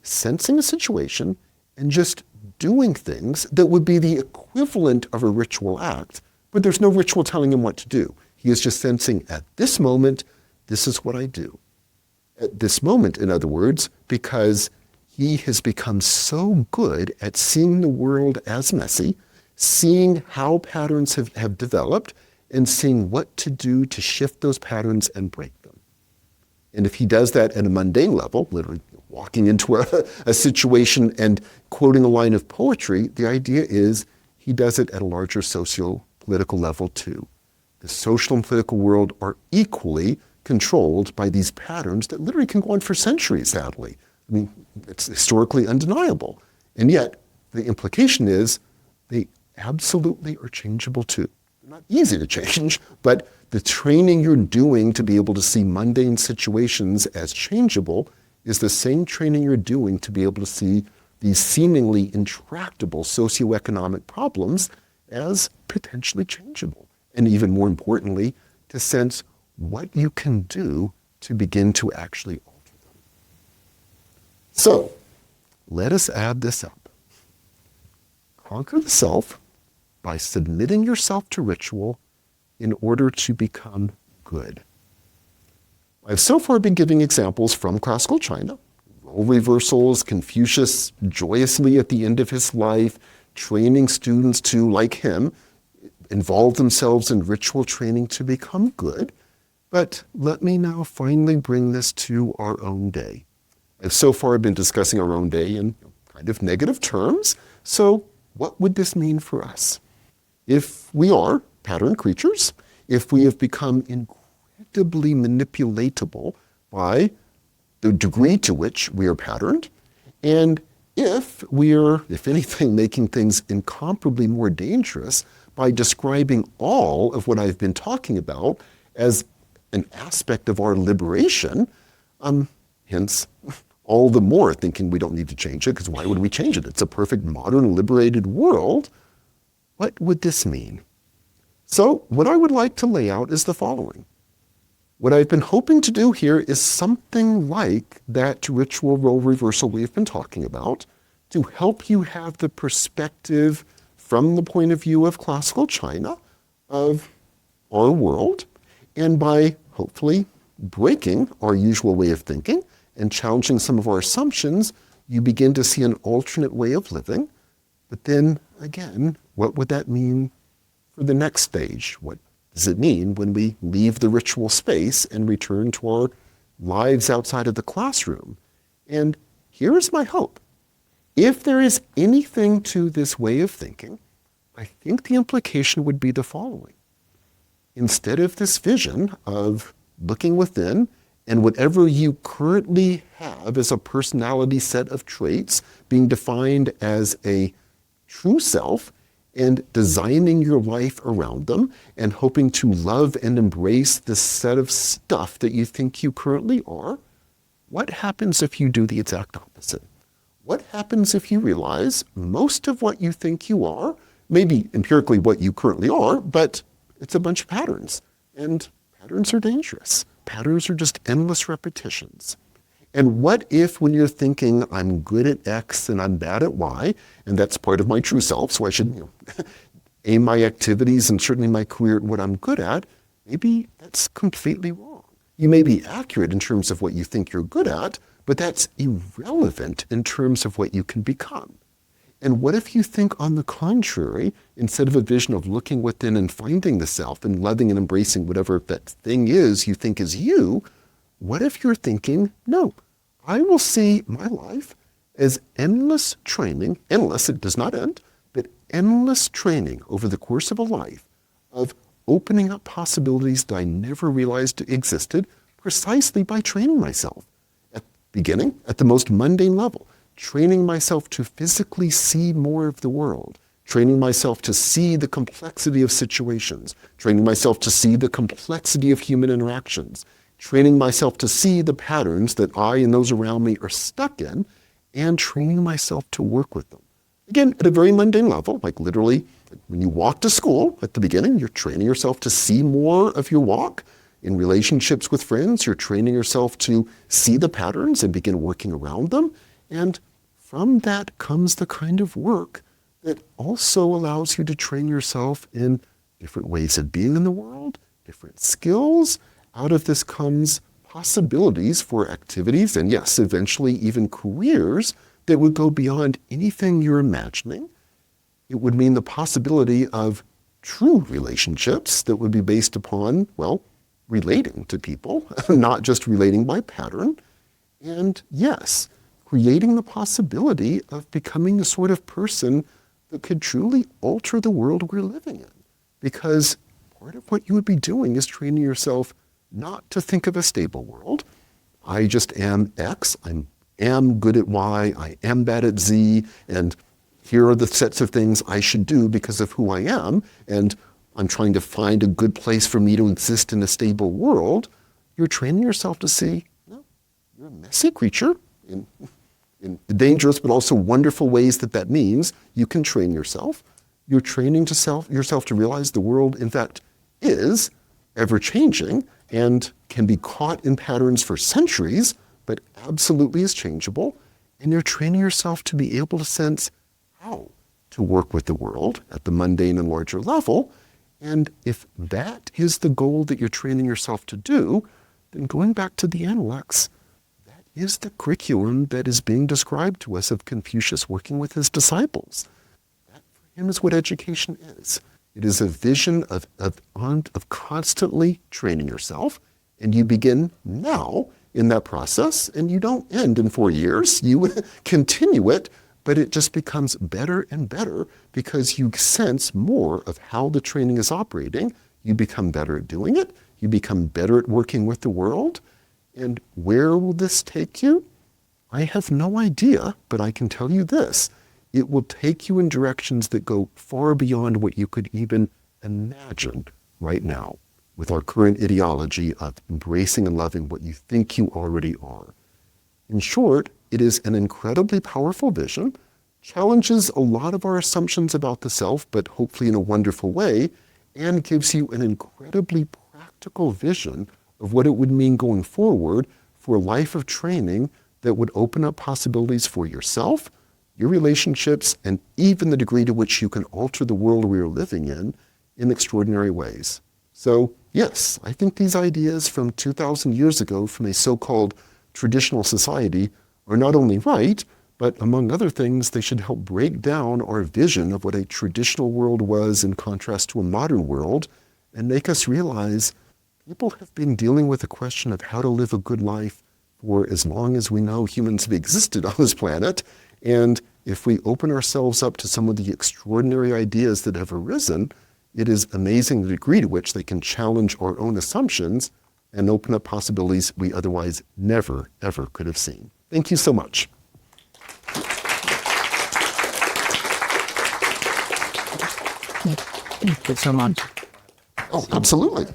A: sensing a situation and just doing things that would be the equivalent of a ritual act, but there's no ritual telling him what to do. He is just sensing at this moment, this is what I do. At this moment, in other words, because he has become so good at seeing the world as messy, seeing how patterns have developed, and seeing what to do to shift those patterns and break them. And if he does that at a mundane level, literally walking into a situation and quoting a line of poetry, the idea is he does it at a larger socio-political level too. The social and political world are equally controlled by these patterns that literally can go on for centuries, sadly. I mean, it's historically undeniable. And yet, the implication is they absolutely are changeable too. They're not easy to change, but the training you're doing to be able to see mundane situations as changeable is the same training you're doing to be able to see these seemingly intractable socioeconomic problems as potentially changeable. And even more importantly, to sense what you can do to begin to actually alter them. So, let us add this up. Conquer the self by submitting yourself to ritual in order to become good. I've so far been giving examples from classical China, role reversals, Confucius joyously at the end of his life, training students to, like him, involve themselves in ritual training to become good. But let me now finally bring this to our own day. I've so far been discussing our own day in kind of negative terms, so what would this mean for us? If we are pattern creatures, if we have become incredibly manipulatable by the degree to which we are patterned, and if we are, if anything, making things incomparably more dangerous by describing all of what I've been talking about as an aspect of our liberation, hence all the more thinking we don't need to change it, because why would we change it? It's a perfect, modern, liberated world. What would this mean? So what I would like to lay out is the following. What I've been hoping to do here is something like that ritual role reversal we've been talking about to help you have the perspective from the point of view of classical China of our world, and by hopefully breaking our usual way of thinking and challenging some of our assumptions, you begin to see an alternate way of living. But then again, what would that mean for the next stage? What does it mean when we leave the ritual space and return to our lives outside of the classroom? And here is my hope. If there is anything to this way of thinking, I think the implication would be the following. Instead of this vision of looking within and whatever you currently have as a personality set of traits being defined as a true self, and designing your life around them and hoping to love and embrace this set of stuff that you think you currently are, what happens if you do the exact opposite? What happens if you realize most of what you think you are, maybe empirically what you currently are, but it's a bunch of patterns, and patterns are dangerous. Patterns are just endless repetitions. And what if when you're thinking, I'm good at X and I'm bad at Y, and that's part of my true self, so I should aim my activities and certainly my career at what I'm good at, maybe that's completely wrong. You may be accurate in terms of what you think you're good at, but that's irrelevant in terms of what you can become. And what if you think on the contrary, instead of a vision of looking within and finding the self and loving and embracing whatever that thing is you think is you, what if you're thinking, no, I will see my life as endless training, endless, it does not end, but endless training over the course of a life of opening up possibilities that I never realized existed precisely by training myself. At the beginning, at the most mundane level, training myself to physically see more of the world, training myself to see the complexity of situations, training myself to see the complexity of human interactions, training myself to see the patterns that I and those around me are stuck in, and training myself to work with them. Again, at a very mundane level, like literally when you walk to school at the beginning, you're training yourself to see more of your walk. In relationships with friends, you're training yourself to see the patterns and begin working around them. And from that comes the kind of work that also allows you to train yourself in different ways of being in the world, different skills. Out of this comes possibilities for activities, and yes, eventually even careers that would go beyond anything you're imagining. It would mean the possibility of true relationships that would be based upon, well, relating to people, not just relating by pattern. And yes, creating the possibility of becoming the sort of person that could truly alter the world we're living in. Because part of what you would be doing is training yourself not to think of a stable world. I just am X, I am good at Y, I am bad at Z, and here are the sets of things I should do because of who I am, and I'm trying to find a good place for me to exist in a stable world. You're training yourself to see, no, you're a messy creature in the dangerous but also wonderful ways that means. You can train yourself. You're training yourself to realize the world, in fact, is ever-changing and can be caught in patterns for centuries, but absolutely is changeable. And you're training yourself to be able to sense how to work with the world at the mundane and larger level. And if that is the goal that you're training yourself to do, then going back to the Analects, that is the curriculum that is being described to us of Confucius working with his disciples. That for him is what education is. It is a vision of constantly training yourself, and you begin now in that process, and you don't end in 4 years. You continue it, but it just becomes better and better because you sense more of how the training is operating. You become better at doing it. You become better at working with the world. And where will this take you? I have no idea, but I can tell you this. It will take you in directions that go far beyond what you could even imagine right now with our current ideology of embracing and loving what you think you already are. In short, it is an incredibly powerful vision, challenges a lot of our assumptions about the self, but hopefully in a wonderful way, and gives you an incredibly practical vision of what it would mean going forward for a life of training that would open up possibilities for yourself, your relationships, and even the degree to which you can alter the world we are living in extraordinary ways. So yes, I think these ideas from 2,000 years ago from a so-called traditional society are not only right, but among other things, they should help break down our vision of what a traditional world was in contrast to a modern world and make us realize people have been dealing with the question of how to live a good life for as long as we know humans have existed on this planet. And if we open ourselves up to some of the extraordinary ideas that have arisen, it is amazing the degree to which they can challenge our own assumptions and open up possibilities we otherwise never, ever could have seen. Thank you so much.
B: Thank you so much.
A: Oh, absolutely.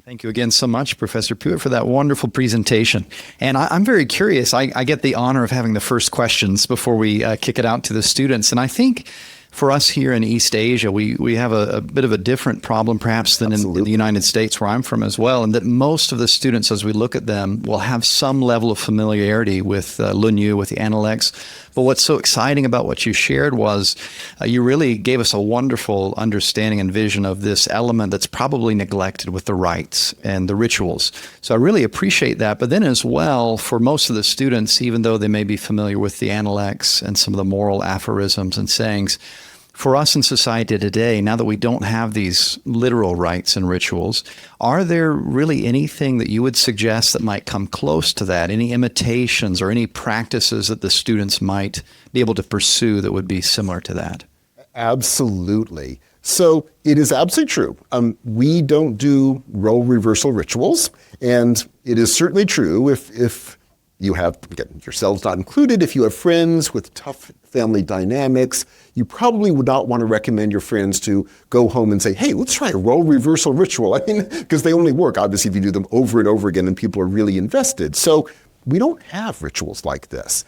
C: Thank you again so much, Professor Puett, for that wonderful presentation. And I'm very curious. I get the honor of having the first questions before we kick it out to the students. And I think for us here in East Asia, we have a bit of a different problem perhaps than in the United States, where I'm from as well, and that most of the students, as we look at them, will have some level of familiarity with Lunyu, with the Analects. But what's so exciting about what you shared was you really gave us a wonderful understanding and vision of this element that's probably neglected with the rites and the rituals. So I really appreciate that. But then as well, for most of the students, even though they may be familiar with the Analects and some of the moral aphorisms and sayings, For us in society today, now that we don't have these literal rites and rituals, are there really anything that you would suggest that might come close to that? Any imitations or any practices that the students might be able to pursue that would be similar to that?
A: Absolutely. So it is absolutely true. We don't do role reversal rituals, and it is certainly true if you have, again, yourselves not included, if you have friends with tough family dynamics, you probably would not want to recommend your friends to go home and say, hey, let's try a role reversal ritual. I mean, because they only work, obviously, if you do them over and over again and people are really invested. So we don't have rituals like this,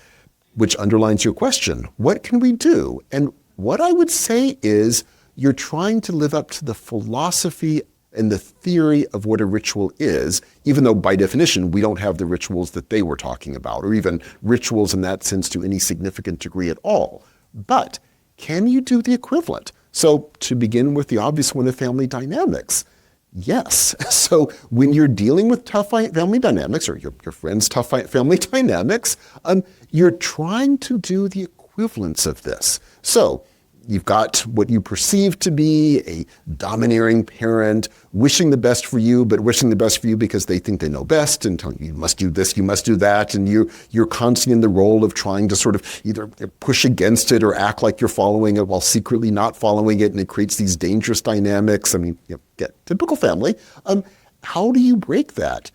A: which underlines your question. What can we do? And what I would say is you're trying to live up to the philosophy and the theory of what a ritual is, even though by definition we don't have the rituals that they were talking about, or even rituals in that sense to any significant degree at all. But can you do the equivalent? So to begin with the obvious one of family dynamics, yes. So when you're dealing with tough family dynamics, or your friend's tough family dynamics, you're trying to do the equivalence of this. So you've got what you perceive to be a domineering parent wishing the best for you, but wishing the best for you because they think they know best and telling you, you must do this, you must do that. And you're constantly in the role of trying to sort of either push against it or act like you're following it while secretly not following it. And it creates these dangerous dynamics. I mean, get typical family. How do you break that?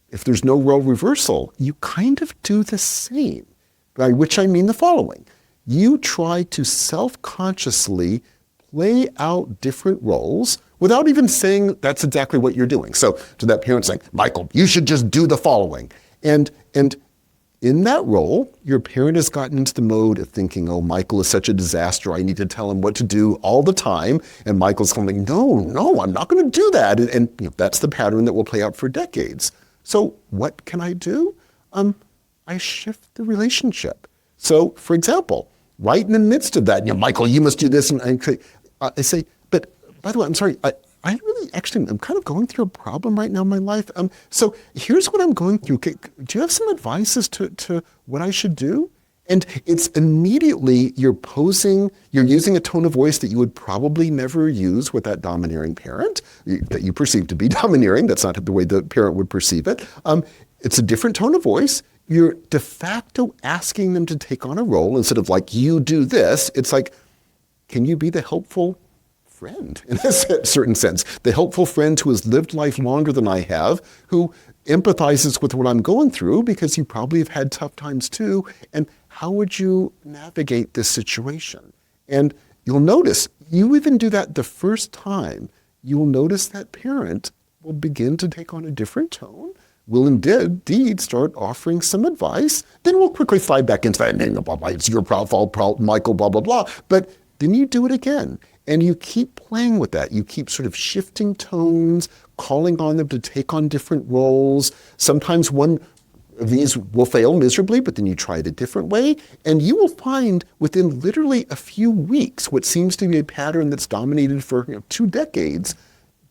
A: If there's no role reversal, you kind of do the same, by which I mean the following. You try to self-consciously play out different roles without even saying that's exactly what you're doing. So to that parent saying, Michael, you should just do the following. And in that role, your parent has gotten into the mode of thinking, oh, Michael is such a disaster. I need to tell him what to do all the time. And Michael's going, no, I'm not going to do that. And that's the pattern that will play out for decades. So what can I do? I shift the relationship. So, for example, right in the midst of that, Michael, you must do this. And I say, but by the way, I'm sorry, I'm kind of going through a problem right now in my life. So here's what I'm going through. Do you have some advice as to what I should do? And it's immediately you're using a tone of voice that you would probably never use with that domineering parent that you perceive to be domineering. That's not the way the parent would perceive it. It's a different tone of voice. You're de facto asking them to take on a role instead of like, you do this. It's like, can you be the helpful friend in a certain sense? The helpful friend who has lived life longer than I have, who empathizes with what I'm going through because you probably have had tough times too. And how would you navigate this situation? And you'll notice, you even do that the first time, you'll notice that parent will begin to take on a different tone, will indeed start offering some advice. Then we'll quickly slide back into that, blah, blah, it's your fault, Michael, blah, blah, blah. But then you do it again. And you keep playing with that. You keep sort of shifting tones, calling on them to take on different roles. Sometimes one of these will fail miserably, but then you try it a different way. And you will find within literally a few weeks, what seems to be a pattern that's dominated for 2 decades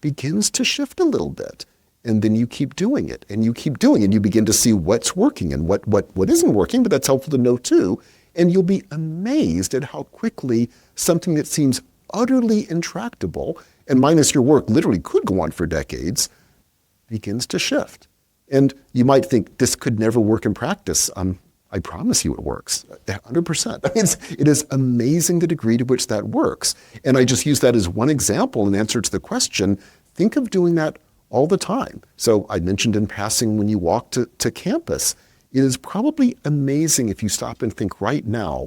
A: begins to shift a little bit. And then you keep doing it, and you keep doing it, and you begin to see what's working and what isn't working, but that's helpful to know too. And you'll be amazed at how quickly something that seems utterly intractable, and minus your work literally could go on for decades, begins to shift. And you might think this could never work in practice. I promise you it works, 100%. I mean, it is amazing the degree to which that works. And I just use that as one example in answer to the question. Think of doing that all the time. So I mentioned in passing when you walk to campus, it is probably amazing if you stop and think right now,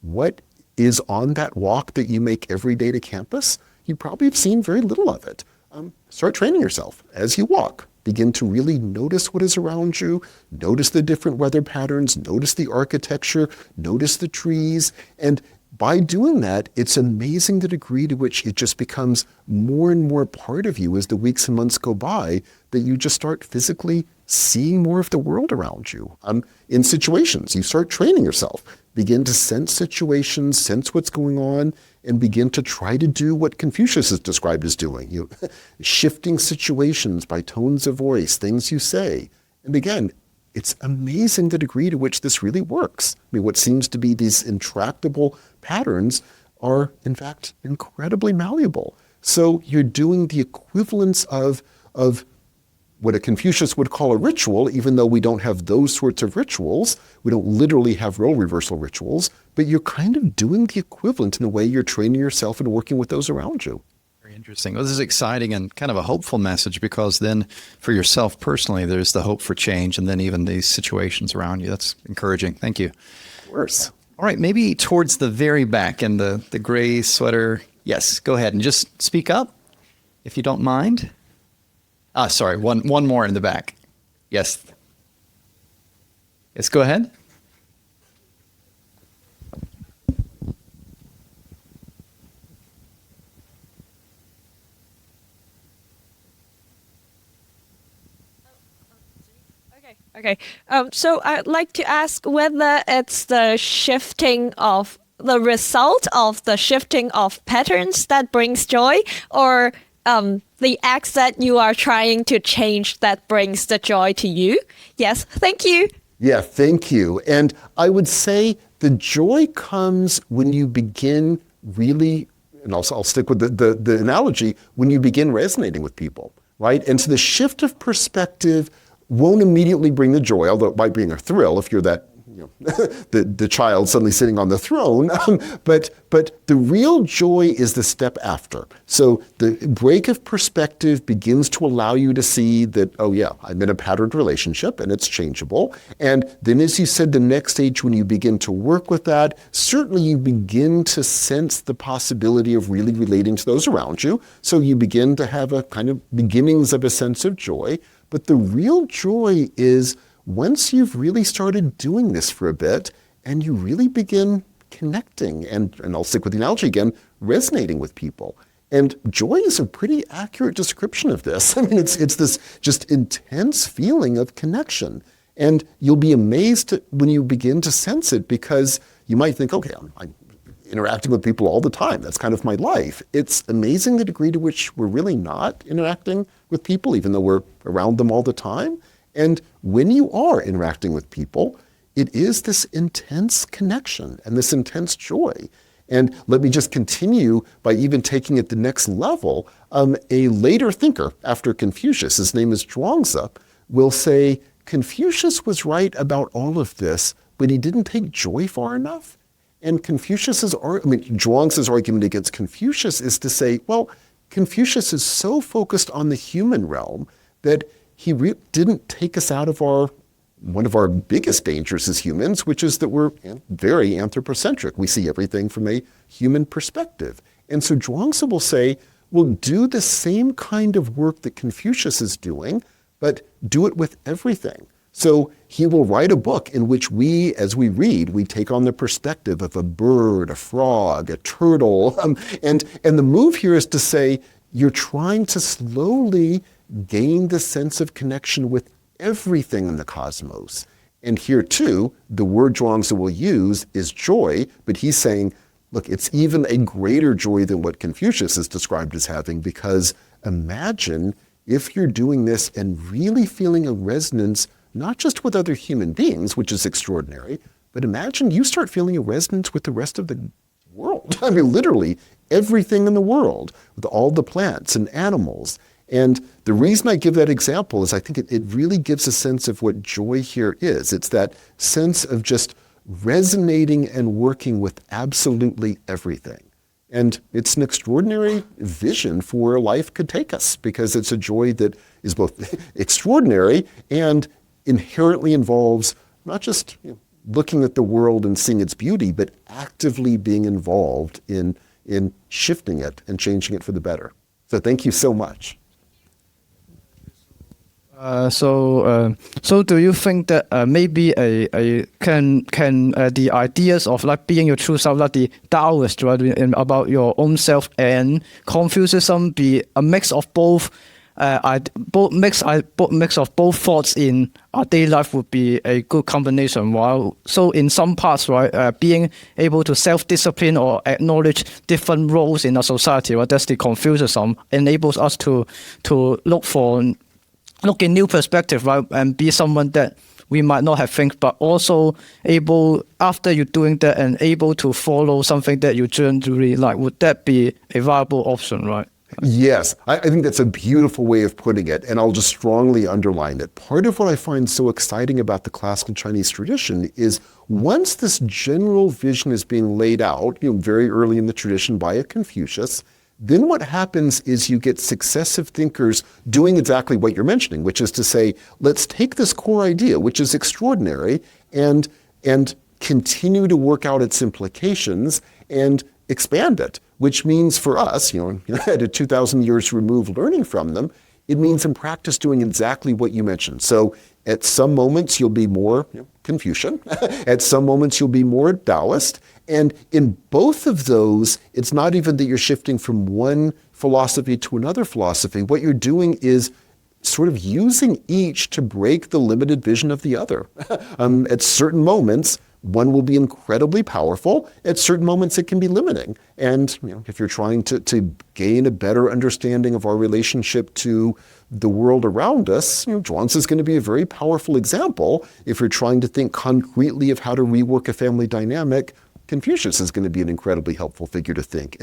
A: what is on that walk that you make every day to campus? You probably have seen very little of it. Start training yourself as you walk. Begin to really notice what is around you, notice the different weather patterns, notice the architecture, notice the trees, and by doing that, it's amazing the degree to which it just becomes more and more part of you as the weeks and months go by, that you just start physically seeing more of the world around you. In situations, you start training yourself, begin to sense situations, sense what's going on, and begin to try to do what Confucius is described as doing, shifting situations by tones of voice, things you say. And again, it's amazing the degree to which this really works. I mean, what seems to be these intractable patterns are, in fact, incredibly malleable. So you're doing the equivalence of what a Confucius would call a ritual, even though we don't have those sorts of rituals. We don't literally have role reversal rituals, but you're kind of doing the equivalent in a way you're training yourself and working with those around you.
C: Very interesting. Well, this is exciting and kind of a hopeful message, because then for yourself personally, there's the hope for change, and then even these situations around you. That's encouraging. Thank you.
A: Of course.
C: All right, maybe towards the very back in the gray sweater. Yes, go ahead and just speak up if you don't mind. Sorry, one more in the back. Yes. Yes, go ahead.
B: Okay. So I'd like to ask whether it's the shifting of the result of the shifting of patterns that brings joy, or the acts that you are trying to change that brings the joy to you. Yes, thank you.
A: Yeah, thank you. And I would say the joy comes when you begin really, and I'll stick with the analogy, when you begin resonating with people, right? And so the shift of perspective won't immediately bring the joy, although it might bring a thrill if you're that, the child suddenly sitting on the throne. But the real joy is the step after. So the break of perspective begins to allow you to see that, oh yeah, I'm in a patterned relationship and it's changeable. And then, as you said, the next stage, when you begin to work with that, certainly you begin to sense the possibility of really relating to those around you. So you begin to have a kind of beginnings of a sense of joy. But the real joy is once you've really started doing this for a bit and you really begin connecting and I'll stick with the analogy again, resonating with people. And joy is a pretty accurate description of this. I mean, it's this just intense feeling of connection. And you'll be amazed when you begin to sense it, because you might think, okay, I'm interacting with people all the time. That's kind of my life. It's amazing the degree to which we're really not interacting with people, even though we're around them all the time. And when you are interacting with people, it is this intense connection and this intense joy. And let me just continue by even taking it the next level. A later thinker after Confucius, his name is Zhuangzi, will say Confucius was right about all of this, but he didn't take joy far enough. And Zhuangzi's argument against Confucius is to say, well, Confucius is so focused on the human realm that he didn't take us out of one of our biggest dangers as humans, which is that we're very anthropocentric. We see everything from a human perspective. And so Zhuangzi will say, well, do the same kind of work that Confucius is doing, but do it with everything. So he will write a book in which we, as we read, we take on the perspective of a bird, a frog, a turtle. And the move here is to say, you're trying to slowly gain the sense of connection with everything in the cosmos. And here too, the word Zhuangzi will use is joy, but he's saying, look, it's even a greater joy than what Confucius is described as having, because imagine if you're doing this and really feeling a resonance, not just with other human beings, which is extraordinary, but imagine you start feeling a resonance with the rest of the world. I mean, literally everything in the world, with all the plants and animals. And the reason I give that example is I think it really gives a sense of what joy here is. It's that sense of just resonating and working with absolutely everything. And it's an extraordinary vision for where life could take us, because it's a joy that is both extraordinary and inherently involves not just looking at the world and seeing its beauty, but actively being involved in shifting it and changing it for the better. So thank you so much.
D: So do you think that maybe the ideas of like being your true self, like the Taoist, right, about your own self, and Confucianism be a mix of both? Mix of both thoughts in our daily life would be a good combination. While so in some parts, right, being able to self-discipline or acknowledge different roles in a society, right, that's the Confucianism, enables us to look in new perspective, right, and be someone that we might not have think, but also able, after you're doing that and able to follow something that you generally like, would that be a viable option, right?
A: Yes, I think that's a beautiful way of putting it, and I'll just strongly underline it. Part of what I find so exciting about the classical Chinese tradition is once this general vision is being laid out, very early in the tradition by a Confucius, then what happens is you get successive thinkers doing exactly what you're mentioning, which is to say, let's take this core idea, which is extraordinary, and continue to work out its implications and expand it, which means for us, at 2,000 years removed learning from them, it means in practice doing exactly what you mentioned. So at some moments you'll be more Confucian, at some moments you'll be more Taoist, and in both of those, it's not even that you're shifting from one philosophy to another philosophy. What you're doing is sort of using each to break the limited vision of the other. At certain moments, one will be incredibly powerful. At certain moments, it can be limiting. And if you're trying to gain a better understanding of our relationship to the world around us, Zhuangzi is going to be a very powerful example. If you're trying to think concretely of how to rework a family dynamic, Confucius is going to be an incredibly helpful figure to think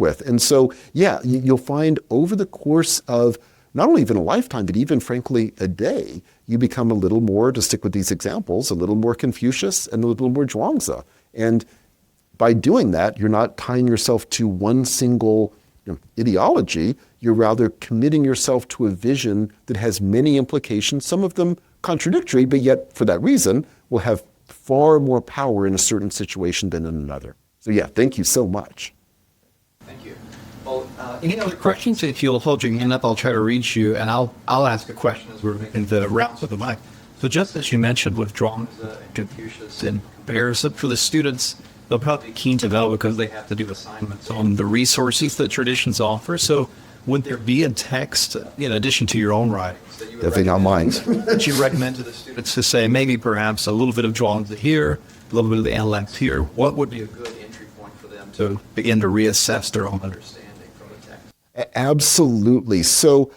A: with. And so, yeah, you'll find over the course of not only even a lifetime, but even frankly a day, you become a little more, to stick with these examples, a little more Confucius and a little more Zhuangzi. And by doing that, you're not tying yourself to one single ideology. You're rather committing yourself to a vision that has many implications, some of them contradictory, but yet for that reason will have far more power in a certain situation than in another. So yeah, thank you so much.
C: Thank you. Well, any other questions? If you'll hold your hand up, I'll try to reach you, and I'll ask a question as we're making the rounds of the mic. So just as you mentioned with Zhuangzi and Confucius in comparison, for the students, they'll probably be keen to know because they have to do assignments on the resources that traditions offer. So would there be a text, in addition to your own writings, that you
A: Definitely not mine.
C: that you recommend to the students to say, maybe perhaps a little bit of Zhuangzi here, a little bit of the analects here? What would be a good entry point for them to begin to reassess their own understanding from the text?
A: Absolutely. So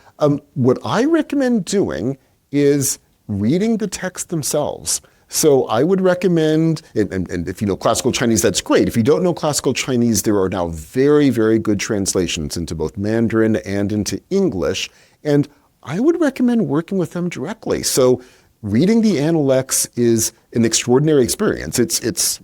A: what I recommend doing is reading the text themselves. So I would recommend, and if you know classical Chinese, that's great. If you don't know classical Chinese, there are now very, very good translations into both Mandarin and into English. And I would recommend working with them directly. So reading the Analects is an extraordinary experience. It's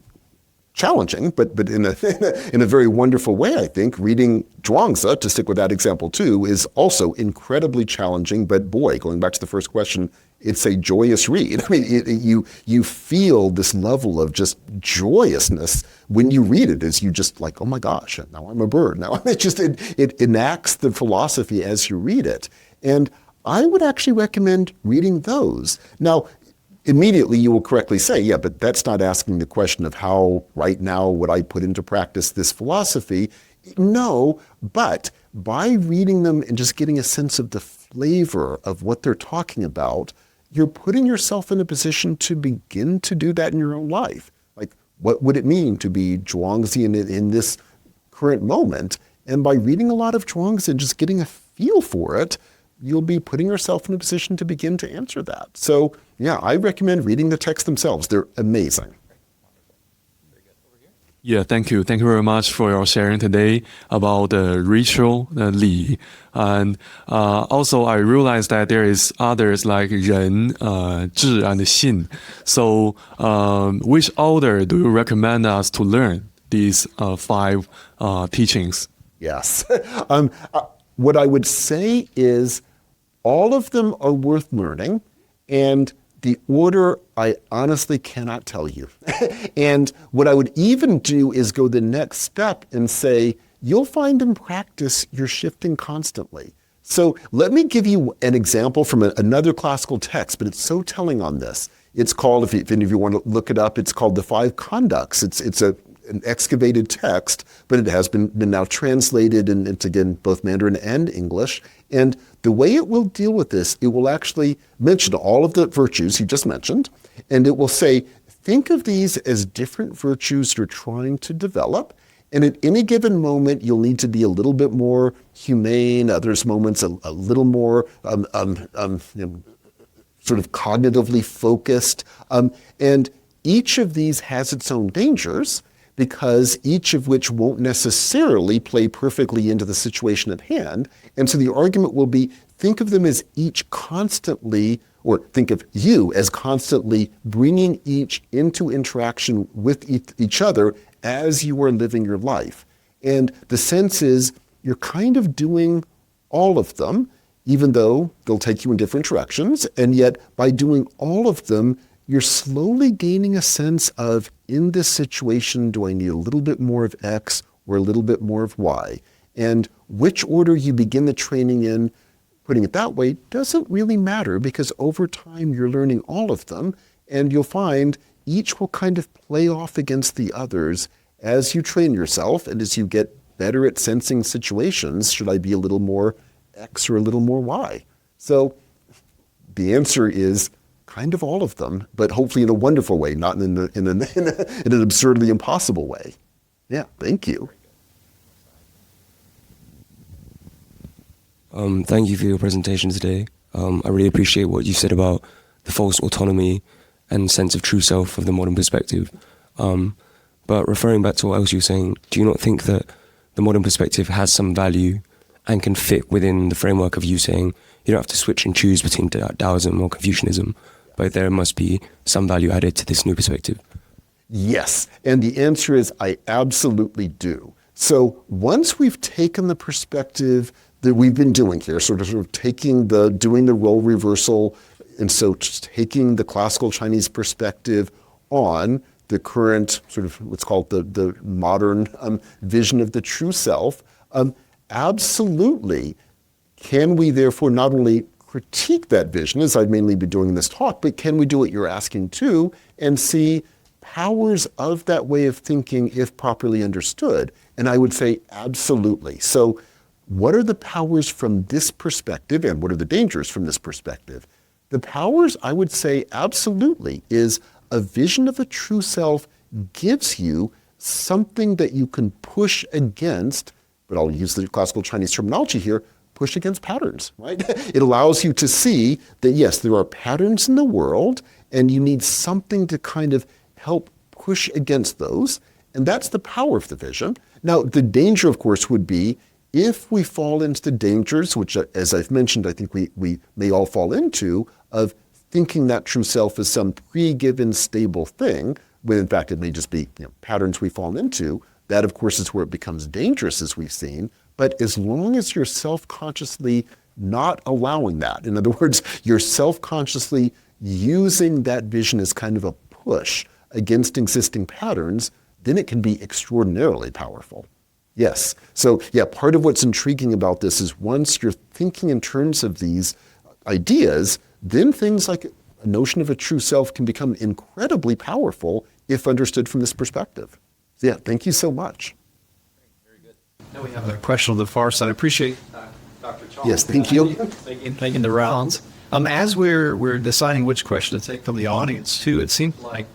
A: challenging, but in a very wonderful way, I think. Reading Zhuangzi, to stick with that example too, is also incredibly challenging. But boy, going back to the first question, it's a joyous read. I mean, you feel this level of just joyousness when you read it, as you just like, oh my gosh, now I'm a bird. Now it enacts the philosophy as you read it. And I would actually recommend reading those. Now, immediately you will correctly say, yeah, but that's not asking the question of how right now would I put into practice this philosophy. No, but by reading them and just getting a sense of the flavor of what they're talking about, you're putting yourself in a position to begin to do that in your own life. Like, what would it mean to be Zhuangzi in this current moment? And by reading a lot of Zhuangzi and just getting a feel for it, you'll be putting yourself in a position to begin to answer that. So yeah, I recommend reading the text themselves. They're amazing.
E: Yeah, thank you. Thank you very much for your sharing today about the ritual, the Li. And also I realized that there is others like Ren, Zhi, and Xin. So which order do you recommend us to learn these 5 teachings?
A: Yes. What I would say is all of them are worth learning, and the order I honestly cannot tell you. And what I would even do is go the next step and say, you'll find in practice you're shifting constantly. So let me give you an example from another classical text, but it's so telling on this. It's called, if any of you want to look it up, it's called The 5 Conducts. It's an excavated text, but it has been now translated into, again, both Mandarin and English. And the way it will deal with this, it will actually mention all of the virtues you just mentioned, and it will say, think of these as different virtues you're trying to develop, and at any given moment, you'll need to be a little bit more humane, others moments a little more sort of cognitively focused. And each of these has its own dangers, because each of which won't necessarily play perfectly into the situation at hand. And so the argument will be, think of them as each constantly, or think of you as constantly bringing each into interaction with each other as you are living your life. And the sense is you're kind of doing all of them, even though they'll take you in different directions. And yet by doing all of them, you're slowly gaining a sense of, in this situation, do I need a little bit more of X or a little bit more of Y? And which order you begin the training in, putting it that way, doesn't really matter, because over time you're learning all of them, and you'll find each will kind of play off against the others as you train yourself and as you get better at sensing situations. Should I be a little more X or a little more Y? So the answer is kind of all of them, but hopefully in a wonderful way, not in an absurdly impossible way. Yeah, thank you.
F: Thank you for your presentation today. I really appreciate what you said about the false autonomy and sense of true self of the modern perspective. But referring back to what else you were saying, do you not think that the modern perspective has some value and can fit within the framework of you saying you don't have to switch and choose between Taoism or Confucianism, but there must be some value added to this new perspective?
A: Yes, and the answer is I absolutely do. So once we've taken the perspective that we've been doing here, sort of doing the role reversal, and so just taking the classical Chinese perspective on the current sort of what's called the modern vision of the true self, absolutely can we therefore not only critique that vision, as I'd mainly be doing in this talk, but can we do what you're asking too, and see powers of that way of thinking if properly understood? And I would say absolutely. So what are the powers from this perspective, and what are the dangers from this perspective? The powers, I would say absolutely, is a vision of a true self gives you something that you can push against, but I'll use the classical Chinese terminology here, push against patterns, right? It allows you to see that, yes, there are patterns in the world, and you need something to kind of help push against those, and that's the power of the vision. Now, the danger, of course, would be if we fall into the dangers, which, as I've mentioned, I think we may all fall into, of thinking that true self is some pre-given stable thing, when in fact it may just be patterns we fall into. That, of course, is where it becomes dangerous, as we've seen. But as long as you're self-consciously not allowing that, in other words, you're self-consciously using that vision as kind of a push against existing patterns, then it can be extraordinarily powerful. Yes. So yeah, part of what's intriguing about this is once you're thinking in terms of these ideas, then things like a notion of a true self can become incredibly powerful if understood from this perspective. Yeah, thank you so much.
C: Very good. Now we have a question on the far side. I appreciate Dr. Chong.
A: Yes, thank you.
C: Making the rounds. As we're deciding which question to take from the audience too, it seems like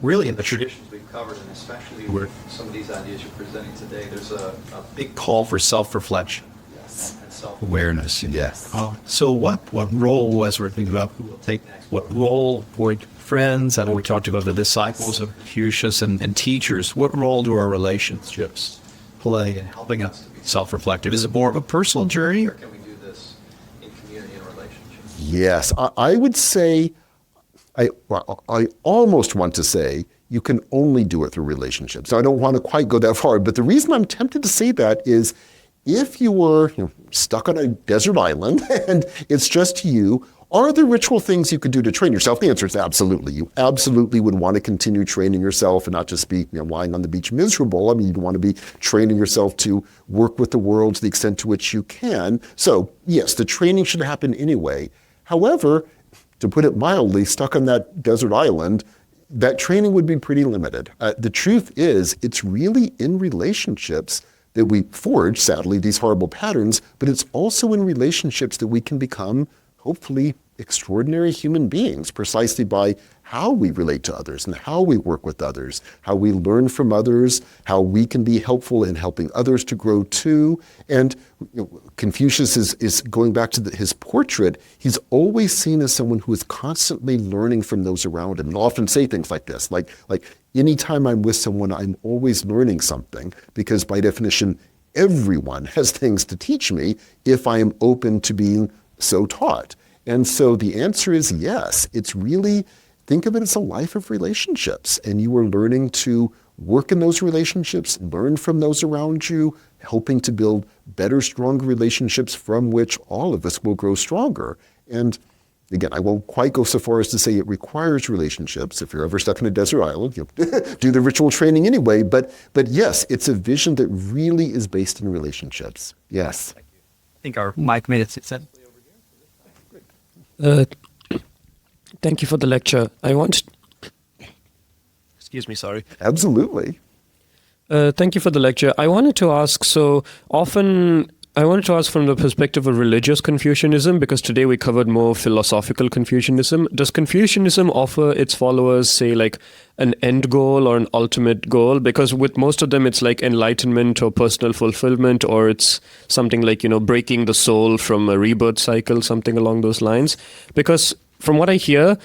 C: really in the traditions we've covered, and especially with some of these ideas you're presenting today, there's a big call for self-reflection. Yes. And self-awareness.
A: Yes.
C: So what role, as we're thinking about who will take next, what role for friends, and we talked about the disciples of Confucius and teachers, what role do our relationships play in helping us to be self-reflective? Is it more of a personal journey, or can we do this in community and relationships?
A: Yes, I would say, I almost want to say you can only do it through relationships. Now, I don't want to quite go that far, but the reason I'm tempted to say that is if you were stuck on a desert island and it's just you, are there ritual things you could do to train yourself? The answer is absolutely. You absolutely would want to continue training yourself and not just be lying on the beach miserable. I mean, you'd want to be training yourself to work with the world to the extent to which you can. So yes, the training should happen anyway. However, to put it mildly, stuck on that desert island, that training would be pretty limited. The truth is, it's really in relationships that we forge, sadly, these horrible patterns, but it's also in relationships that we can become, hopefully, extraordinary human beings, precisely by how we relate to others and how we work with others, how we learn from others, how we can be helpful in helping others to grow too. And Confucius is going back to his portrait, he's always seen as someone who is constantly learning from those around him. And he'll often say things like this, like anytime I'm with someone, I'm always learning something, because by definition, everyone has things to teach me if I am open to being so taught. And so the answer is yes. It's really, think of it as a life of relationships, and you are learning to work in those relationships, learn from those around you, helping to build better, stronger relationships from which all of us will grow stronger. And again, I won't quite go so far as to say it requires relationships. If you're ever stuck in a desert island, you'll do the ritual training anyway. But yes, it's a vision that really is based in relationships. Yes.
C: I think our mic made it sense.
G: Thank you for the lecture. Excuse me, sorry.
A: Absolutely.
G: Thank you for the lecture. I wanted to ask, from the perspective of religious Confucianism, because today we covered more philosophical Confucianism. Does Confucianism offer its followers, say, like an end goal or an ultimate goal? Because with most of them, it's like enlightenment or personal fulfillment, or it's something like, breaking the soul from a rebirth cycle, something along those lines. Because from what I hear,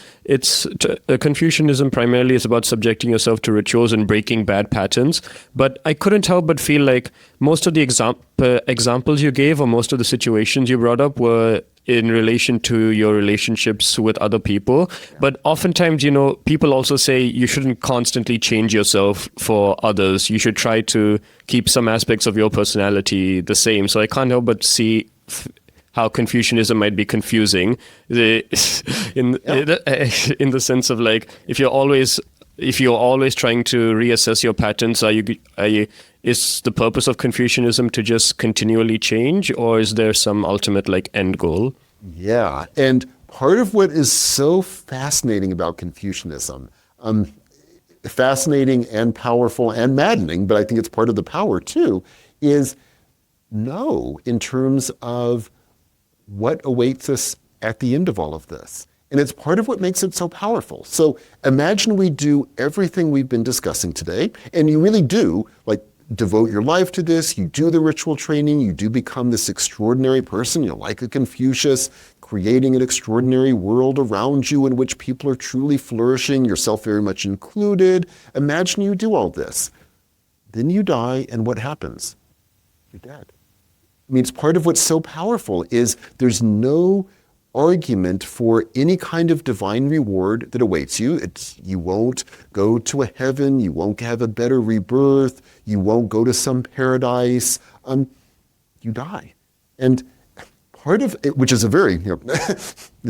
G: Confucianism primarily is about subjecting yourself to rituals and breaking bad patterns. But I couldn't help but feel like most of the examples you gave, or most of the situations you brought up, were in relation to your relationships with other people. But oftentimes, people also say you shouldn't constantly change yourself for others. You should try to keep some aspects of your personality the same. So I can't help but see how Confucianism might be confusing, in the sense of like, if you're always trying to reassess your patterns, is the purpose of Confucianism to just continually change, or is there some ultimate like end goal?
A: Yeah, and part of what is so fascinating about Confucianism, fascinating and powerful and maddening, but I think it's part of the power too, is no, in terms of what awaits us at the end of all of this. And it's part of what makes it so powerful. So imagine we do everything we've been discussing today, and you really do, like, devote your life to this, you do the ritual training, you do become this extraordinary person, you're like a Confucius, creating an extraordinary world around you in which people are truly flourishing, yourself very much included. Imagine you do all this. Then you die, and what happens? You're dead. I mean, it's part of what's so powerful is there's no argument for any kind of divine reward that awaits you. You won't go to a heaven. You won't have a better rebirth. You won't go to some paradise. You die. And part of it, which is a very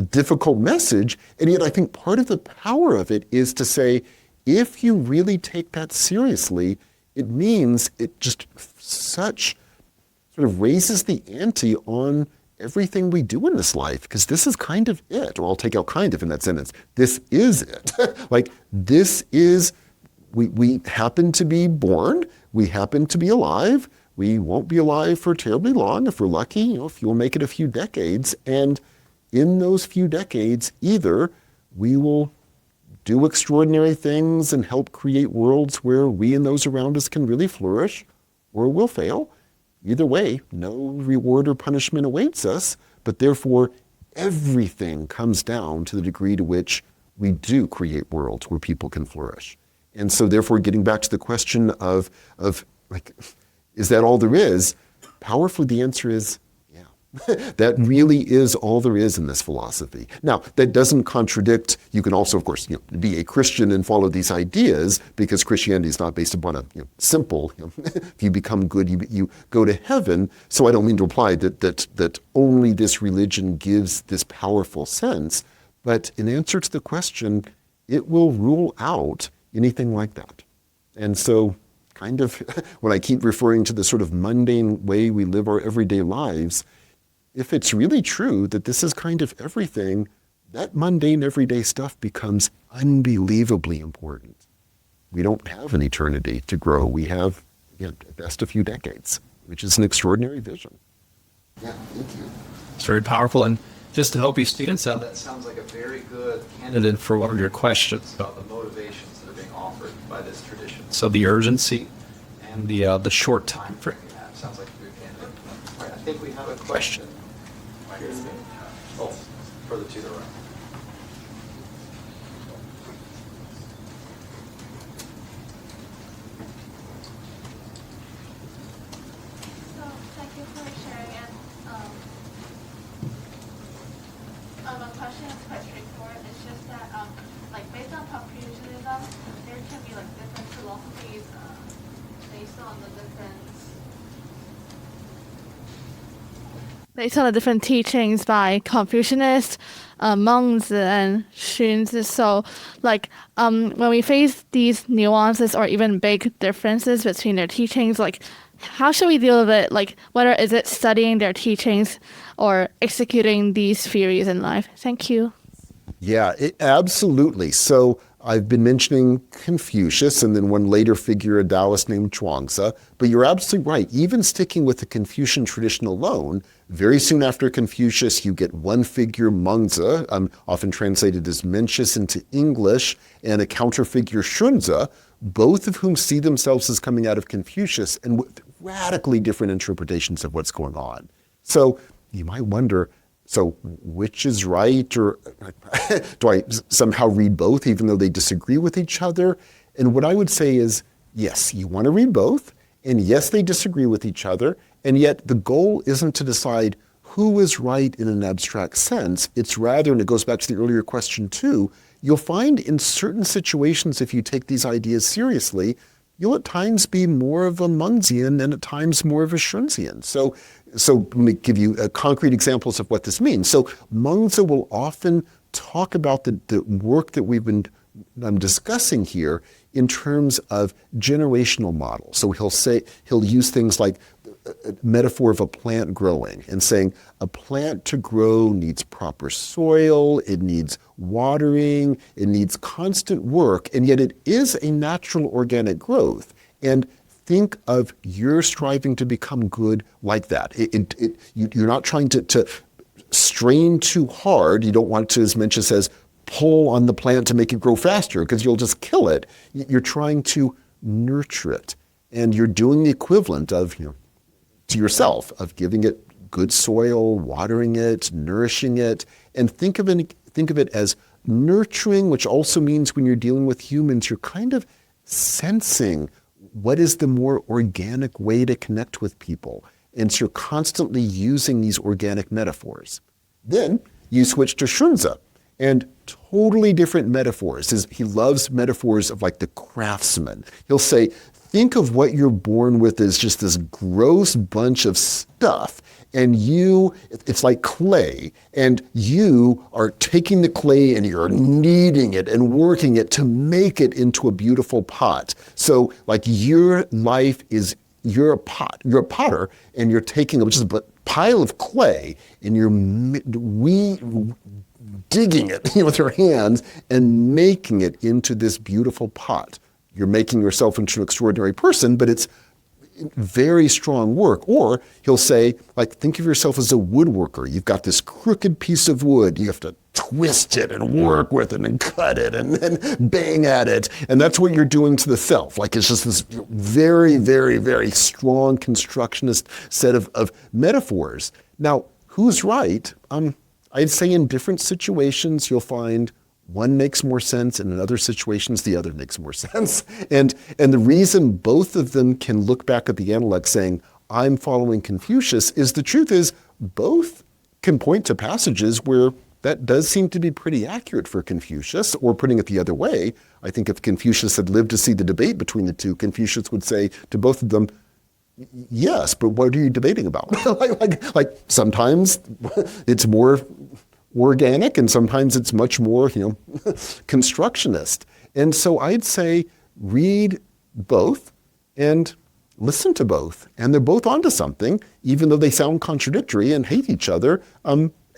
A: difficult message, and yet I think part of the power of it is to say, if you really take that seriously, it means it just sort of raises the ante on everything we do in this life, because this is kind of it. Or I'll take out kind of in that sentence. This is it. Like, this is, we happen to be born, we happen to be alive, we won't be alive for terribly long if we're lucky, if you'll make it a few decades. And in those few decades, either we will do extraordinary things and help create worlds where we and those around us can really flourish, or we'll fail. Either way, no reward or punishment awaits us, but therefore everything comes down to the degree to which we do create worlds where people can flourish. And so therefore, getting back to the question of like, is that all there is? Powerfully, the answer is, that really is all there is in this philosophy. Now, that doesn't contradict, you can also, of course, be a Christian and follow these ideas, because Christianity is not based upon a simple, if you become good, you go to heaven. So I don't mean to imply that only this religion gives this powerful sense, but in answer to the question, it will rule out anything like that. And so kind of, when I keep referring to the sort of mundane way we live our everyday lives, if it's really true that this is kind of everything, that mundane everyday stuff becomes unbelievably important. We don't have an eternity to grow. We have, again, at best a few decades, which is an extraordinary vision. Yeah, thank you.
C: It's very powerful. And Just to help you students out, that sounds like a very good candidate for one of your questions about the motivations that are being offered by this tradition. So the urgency and the short time frame you have sounds like a good candidate. All right, I think we have a question. Right here. Oh, further to the right.
H: Thank you for sharing. And my question is quite straightforward. It's just that, like, based on Confucianism, there can be like different philosophies based on the different teachings by Confucianists, Mengzi and Xunzi. So, like, when we face these nuances or even big differences between their teachings, like, how should we deal with it? Like, whether is it studying their teachings or executing these theories in life? Thank you.
A: Yeah, absolutely. So I've been mentioning Confucius and then one later figure, a Taoist named Chuangzi. But you're absolutely right. Even sticking with the Confucian tradition alone, very soon after Confucius, you get one figure, Mengzi, often translated as Mencius into English, and a counter figure, Xunzi, both of whom see themselves as coming out of Confucius and with radically different interpretations of what's going on. So you might wonder, so which is right? Or do I somehow read both even though they disagree with each other? And what I would say is, yes, you want to read both. And yes, they disagree with each other. And yet the goal isn't to decide who is right in an abstract sense. It's rather, and it goes back to the earlier question too, you'll find in certain situations, if you take these ideas seriously, you'll at times be more of a Mengzian and at times more of a Xunzian. So let me give you concrete examples of what this means. So Mengzi will often talk about the work that we've been discussing here in terms of generational models. So he'll use things like a metaphor of a plant growing and saying a plant to grow needs proper soil, it needs watering, it needs constant work, and yet it is a natural organic growth. And think of your striving to become good like that. You're not trying to strain too hard. You don't want to, as Mencius says, pull on the plant to make it grow faster because you'll just kill it. You're trying to nurture it. And you're doing the equivalent of, to yourself, of giving it good soil, watering it, nourishing it. And think of it as nurturing, which also means when you're dealing with humans, you're kind of sensing what is the more organic way to connect with people. And so you're constantly using these organic metaphors. Then you switch to Xunzi, and totally different metaphors. He loves metaphors of like the craftsman. He'll say, think of what you're born with as just this gross bunch of stuff. And it's like clay. And you are taking the clay and you're kneading it and working it to make it into a beautiful pot. So like your life is, you're a potter, and you're taking just a pile of clay and you're digging it with your hands and making it into this beautiful pot. You're making yourself into an extraordinary person, but it's very strong work. Or he'll say, like, think of yourself as a woodworker. You've got this crooked piece of wood. You have to twist it and work with it and cut it and then bang at it. And that's what you're doing to the self. Like, it's just this very, very, very strong constructionist set of metaphors. Now, who's right? I'd say in different situations, you'll find one makes more sense, and in other situations, the other makes more sense. And the reason both of them can look back at the analect saying, I'm following Confucius, is the truth is both can point to passages where that does seem to be pretty accurate for Confucius. Or putting it the other way, I think if Confucius had lived to see the debate between the two, Confucius would say to both of them, yes, but what are you debating about? like sometimes it's more organic and sometimes it's much more, constructionist. And so I'd say read both and listen to both. And they're both onto something, even though they sound contradictory and hate each other.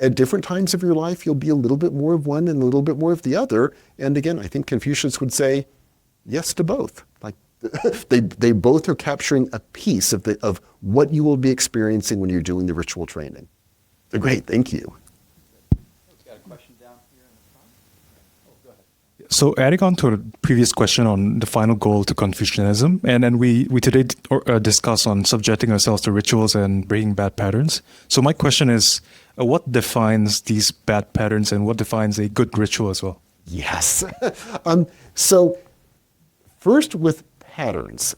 A: At different times of your life, you'll be a little bit more of one and a little bit more of the other. And again, I think Confucius would say yes to both. Like they both are capturing a piece of what you will be experiencing when you're doing the ritual training. They're great. Thank you.
I: So adding on to the previous question on the final goal to Confucianism, and then we today discuss on subjecting ourselves to rituals and breaking bad patterns. So my question is, what defines these bad patterns and what defines a good ritual as well?
A: Yes. So first with patterns,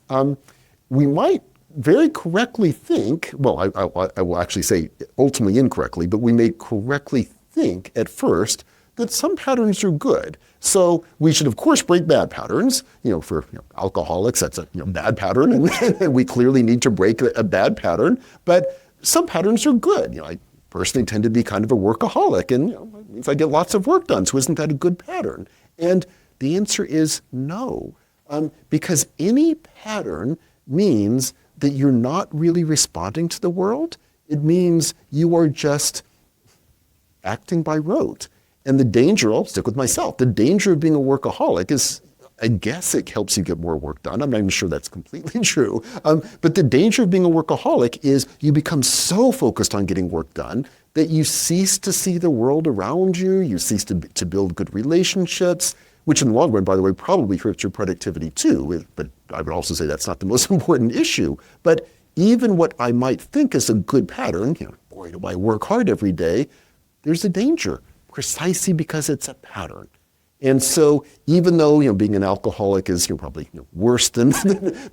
A: we might very correctly think, well, I will actually say ultimately incorrectly, but we may correctly think at first that some patterns are good. So we should, of course, break bad patterns. For alcoholics, that's a bad pattern, and we clearly need to break a bad pattern. But some patterns are good. I personally tend to be kind of a workaholic, and it means I get lots of work done. So isn't that a good pattern? And the answer is no, because any pattern means that you're not really responding to the world. It means you are just acting by rote. And the danger, I'll stick with myself, the danger of being a workaholic is, I guess it helps you get more work done. I'm not even sure that's completely true. But the danger of being a workaholic is you become so focused on getting work done that you cease to see the world around you, you cease to build good relationships, which in the long run, by the way, probably hurts your productivity too. But I would also say that's not the most important issue. But even what I might think is a good pattern, boy, do I work hard every day, there's a danger. Precisely because it's a pattern. And so even though being an alcoholic is probably worse than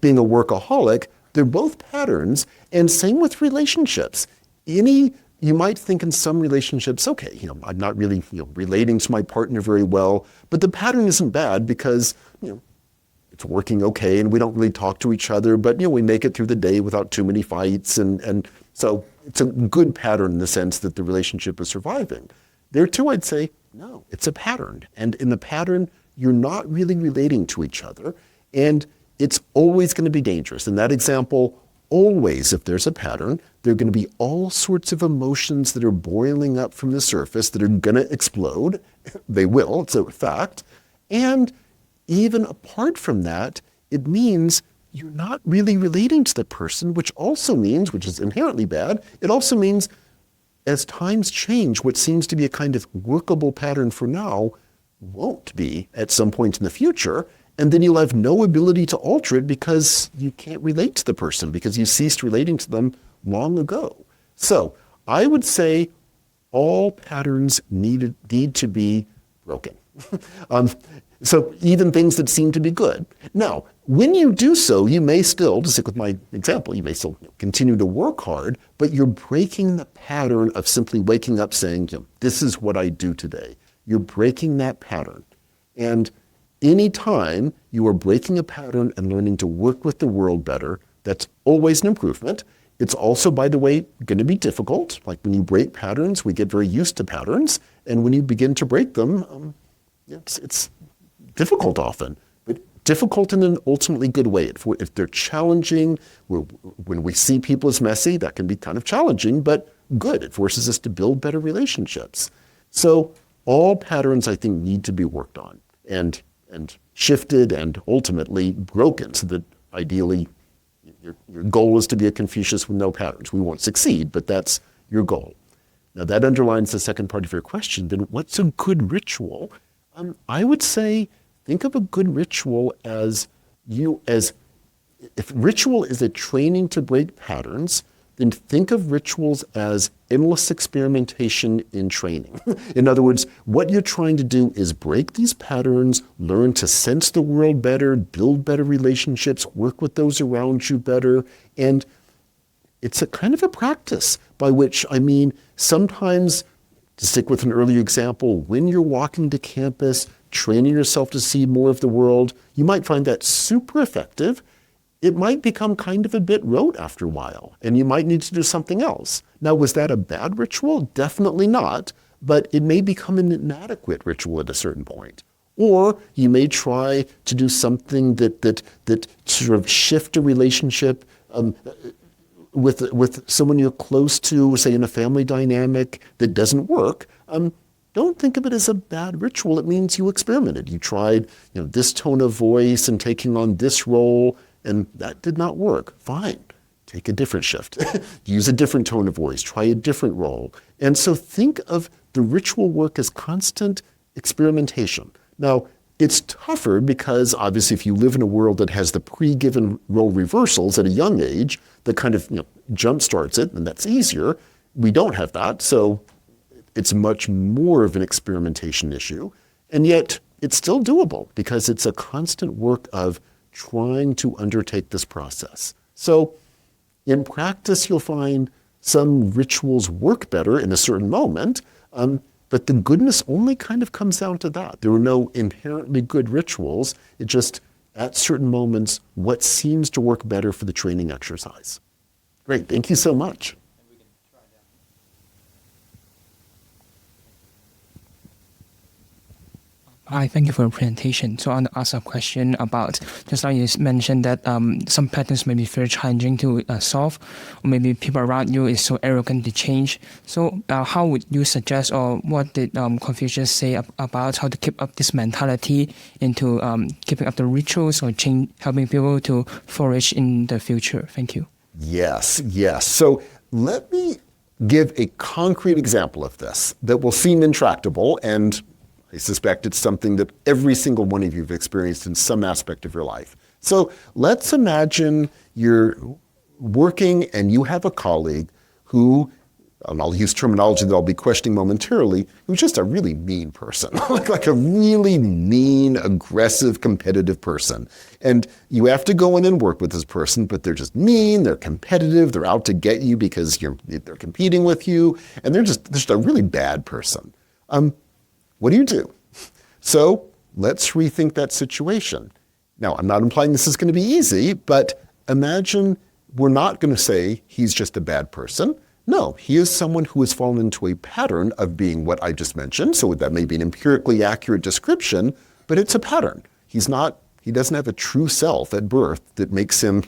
A: being a workaholic, they're both patterns. And same with relationships. You might think in some relationships, okay, I'm not really relating to my partner very well, but the pattern isn't bad because it's working okay and we don't really talk to each other, but we make it through the day without too many fights, and so it's a good pattern in the sense that the relationship is surviving. There too, I'd say, no, it's a pattern. And in the pattern, you're not really relating to each other. And it's always going to be dangerous. In that example, always, if there's a pattern, there are going to be all sorts of emotions that are boiling up from the surface that are going to explode. They will, it's a fact. And even apart from that, it means you're not really relating to the person, which also means, which is inherently bad, it also means as times change, what seems to be a kind of workable pattern for now won't be at some point in the future. And then you'll have no ability to alter it because you can't relate to the person because you ceased relating to them long ago. So I would say all patterns need to be broken. So even things that seem to be good. Now, when you do so, you may still, to stick with my example, you may still continue to work hard, but you're breaking the pattern of simply waking up saying, this is what I do today. You're breaking that pattern. And any time you are breaking a pattern and learning to work with the world better, that's always an improvement. It's also, by the way, going to be difficult. Like when you break patterns, we get very used to patterns. And when you begin to break them, it's difficult often, but difficult in an ultimately good way. If they're challenging, when we see people as messy, that can be kind of challenging, but good. It forces us to build better relationships. So all patterns, I think, need to be worked on and shifted and ultimately broken so that ideally your goal is to be a Confucius with no patterns. We won't succeed, but that's your goal. Now that underlines the second part of your question. Then what's a good ritual? I would say think of a good ritual as if ritual is a training to break patterns, then think of rituals as endless experimentation in training. In other words, what you're trying to do is break these patterns, learn to sense the world better, build better relationships, work with those around you better. And it's a kind of a practice by which, sometimes, to stick with an earlier example, when you're walking to campus, training yourself to see more of the world, you might find that super effective. It might become kind of a bit rote after a while, and you might need to do something else. Now, was that a bad ritual? Definitely not, but it may become an inadequate ritual at a certain point. Or you may try to do something that sort of shift a relationship with someone you're close to, say in a family dynamic that doesn't work. Don't think of it as a bad ritual. It means you experimented. You tried this tone of voice and taking on this role, and that did not work. Fine. Take a different shift. Use a different tone of voice. Try a different role. And so think of the ritual work as constant experimentation. Now, it's tougher because obviously if you live in a world that has the pre-given role reversals at a young age, that kind of jump starts it, and that's easier. We don't have that, so it's much more of an experimentation issue. And yet it's still doable because it's a constant work of trying to undertake this process. So in practice, you'll find some rituals work better in a certain moment, but the goodness only kind of comes down to that. There are no inherently good rituals. It just, at certain moments, what seems to work better for the training exercise. Great, thank you so much.
J: Hi, thank you for the presentation. So I want to ask a question about, just like you mentioned that some patterns may be very challenging to solve, or maybe people around you is so arrogant to change. So how would you suggest, or what did Confucius say about how to keep up this mentality into keeping up the rituals or helping people to flourish in the future? Thank you.
A: Yes. So let me give a concrete example of this that will seem intractable, and I suspect it's something that every single one of you have experienced in some aspect of your life. So let's imagine you're working and you have a colleague who, and I'll use terminology that I'll be questioning momentarily, who's just a really mean person, like a really mean, aggressive, competitive person. And you have to go in and work with this person, but they're just mean, they're competitive, they're out to get you because they're competing with you, and they're just a really bad person. What do? So let's rethink that situation. Now, I'm not implying this is going to be easy, but imagine we're not going to say he's just a bad person. No, he is someone who has fallen into a pattern of being what I just mentioned. So that may be an empirically accurate description, but it's a pattern. He doesn't have a true self at birth that makes him,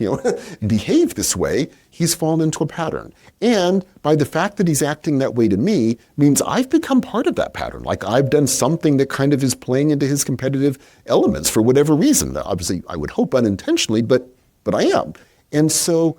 A: behave this way. He's fallen into a pattern. And by the fact that he's acting that way to me means I've become part of that pattern. Like I've done something that kind of is playing into his competitive elements for whatever reason. Obviously, I would hope unintentionally, but I am. And so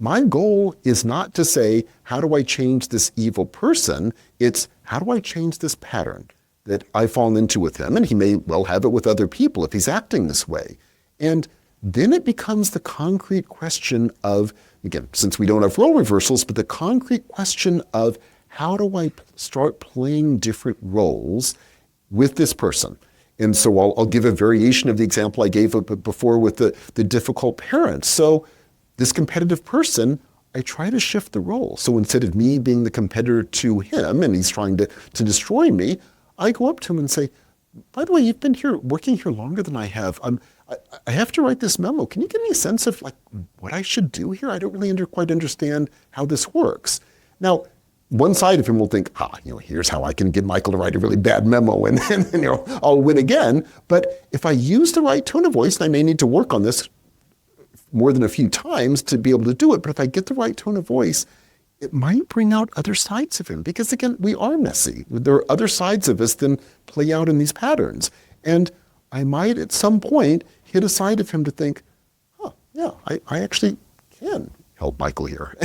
A: my goal is not to say, how do I change this evil person? It's how do I change this pattern that I've fallen into with him, and he may well have it with other people if he's acting this way. And then it becomes the concrete question of, again, since we don't have role reversals, but the concrete question of how do I start playing different roles with this person? And so I'll give a variation of the example I gave before with the difficult parent. So this competitive person, I try to shift the role. So instead of me being the competitor to him, and he's trying to destroy me, I go up to him and say, by the way, you've been working here longer than I have. I have to write this memo. Can you give me a sense of what I should do here? I don't really quite understand how this works. Now, one side of him will think, here's how I can get Michael to write a really bad memo and I'll win again. But if I use the right tone of voice, and I may need to work on this more than a few times to be able to do it, but if I get the right tone of voice, it might bring out other sides of him. Because again, we are messy. There are other sides of us than play out in these patterns. And I might at some point hit a side of him to think, I actually can help Michael here.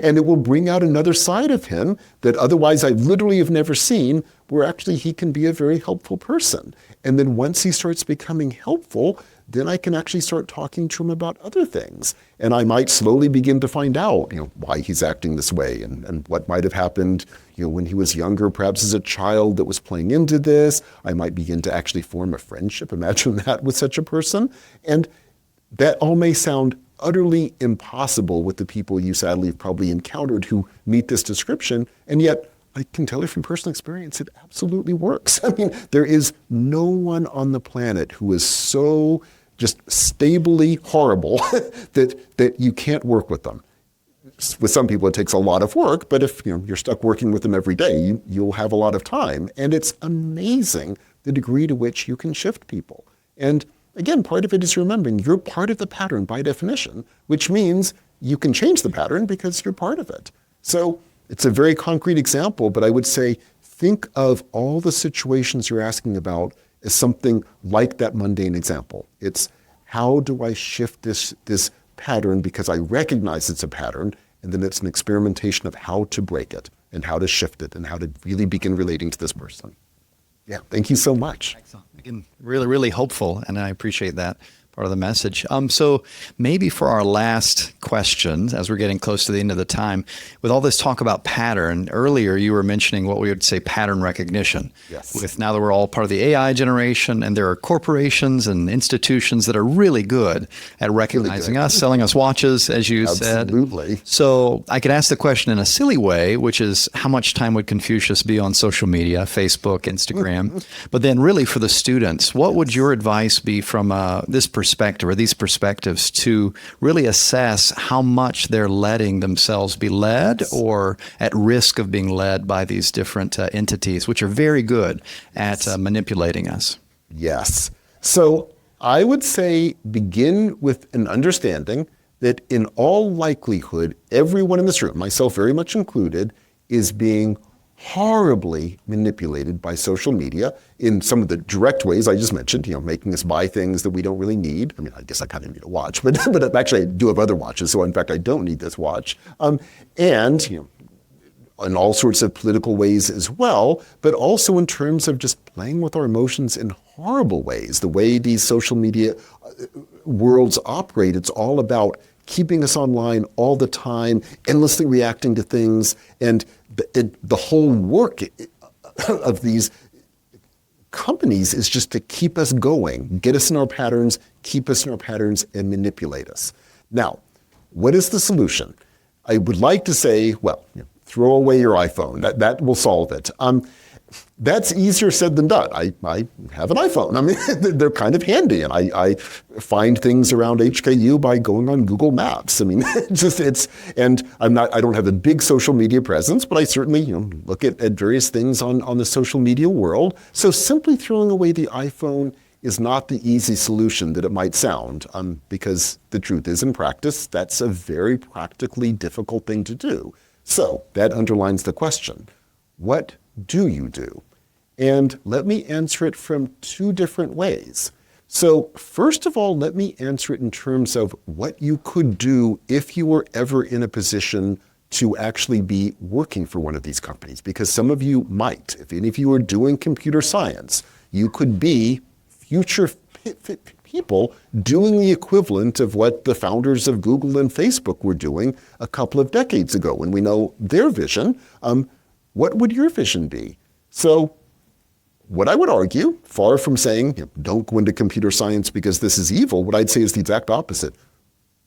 A: And it will bring out another side of him that otherwise I literally have never seen, where actually he can be a very helpful person. And then once he starts becoming helpful, then I can actually start talking to him about other things. And I might slowly begin to find out, why he's acting this way and what might have happened, when he was younger, perhaps as a child that was playing into this. I might begin to actually form a friendship. Imagine that with such a person. And that all may sound utterly impossible with the people you sadly have probably encountered who meet this description. And yet, I can tell you from personal experience, it absolutely works. I mean, there is no one on the planet who is so just stably horrible that you can't work with them. With some people, it takes a lot of work, but if you're stuck working with them every day, you'll have a lot of time. And it's amazing the degree to which you can shift people. And again, part of it is remembering you're part of the pattern by definition, which means you can change the pattern because you're part of it. So it's a very concrete example, but I would say think of all the situations you're asking about as something like that mundane example. It's how do I shift this pattern because I recognize it's a pattern, and then it's an experimentation of how to break it and how to shift it and how to really begin relating to this person. Yeah, thank you so much.
C: Again, really, really hopeful, and I appreciate that part of the message. So maybe for our last questions, as we're getting close to the end of the time, with all this talk about pattern, earlier you were mentioning what we would say pattern recognition.
A: Yes.
C: With now that we're all part of the AI generation, and there are corporations and institutions that are really good at recognizing us, selling us watches, as you said.
A: Absolutely.
C: So I could ask the question in a silly way, which is how much time would Confucius be on social media, Facebook, Instagram? But then really for the students, what would your advice be from this perspective or these perspectives to really assess how much they're letting themselves be led or at risk of being led by these different entities, which are very good at manipulating us?
A: Yes. So I would say begin with an understanding that in all likelihood, everyone in this room, myself very much included, is being horribly manipulated by social media in some of the direct ways I just mentioned, making us buy things that we don't really need. I mean, I guess I kind of need a watch, but actually I do have other watches, so in fact I don't need this watch. And in all sorts of political ways as well, but also in terms of just playing with our emotions in horrible ways. The way these social media worlds operate, it's all about keeping us online all the time, endlessly reacting to things, and the whole work of these companies is just to keep us going, get us in our patterns, keep us in our patterns, and manipulate us. Now, what is the solution? I would like to say, well, throw away your iPhone. That will solve it. That's easier said than done. I have an iPhone. I mean, they're kind of handy, and I find things around HKU by going on Google Maps. I mean, I don't have a big social media presence, but I certainly look at various things on the social media world. So simply throwing away the iPhone is not the easy solution that it might sound, because the truth is, in practice, that's a very practically difficult thing to do. So that underlines the question: what do you do? And let me answer it from two different ways. So first of all, let me answer it in terms of what you could do if you were ever in a position to actually be working for one of these companies, because some of you might. If any of you are doing computer science, you could be future people doing the equivalent of what the founders of Google and Facebook were doing a couple of decades ago. When we know their vision, what would your vision be? So what I would argue, far from saying, don't go into computer science because this is evil, what I'd say is the exact opposite.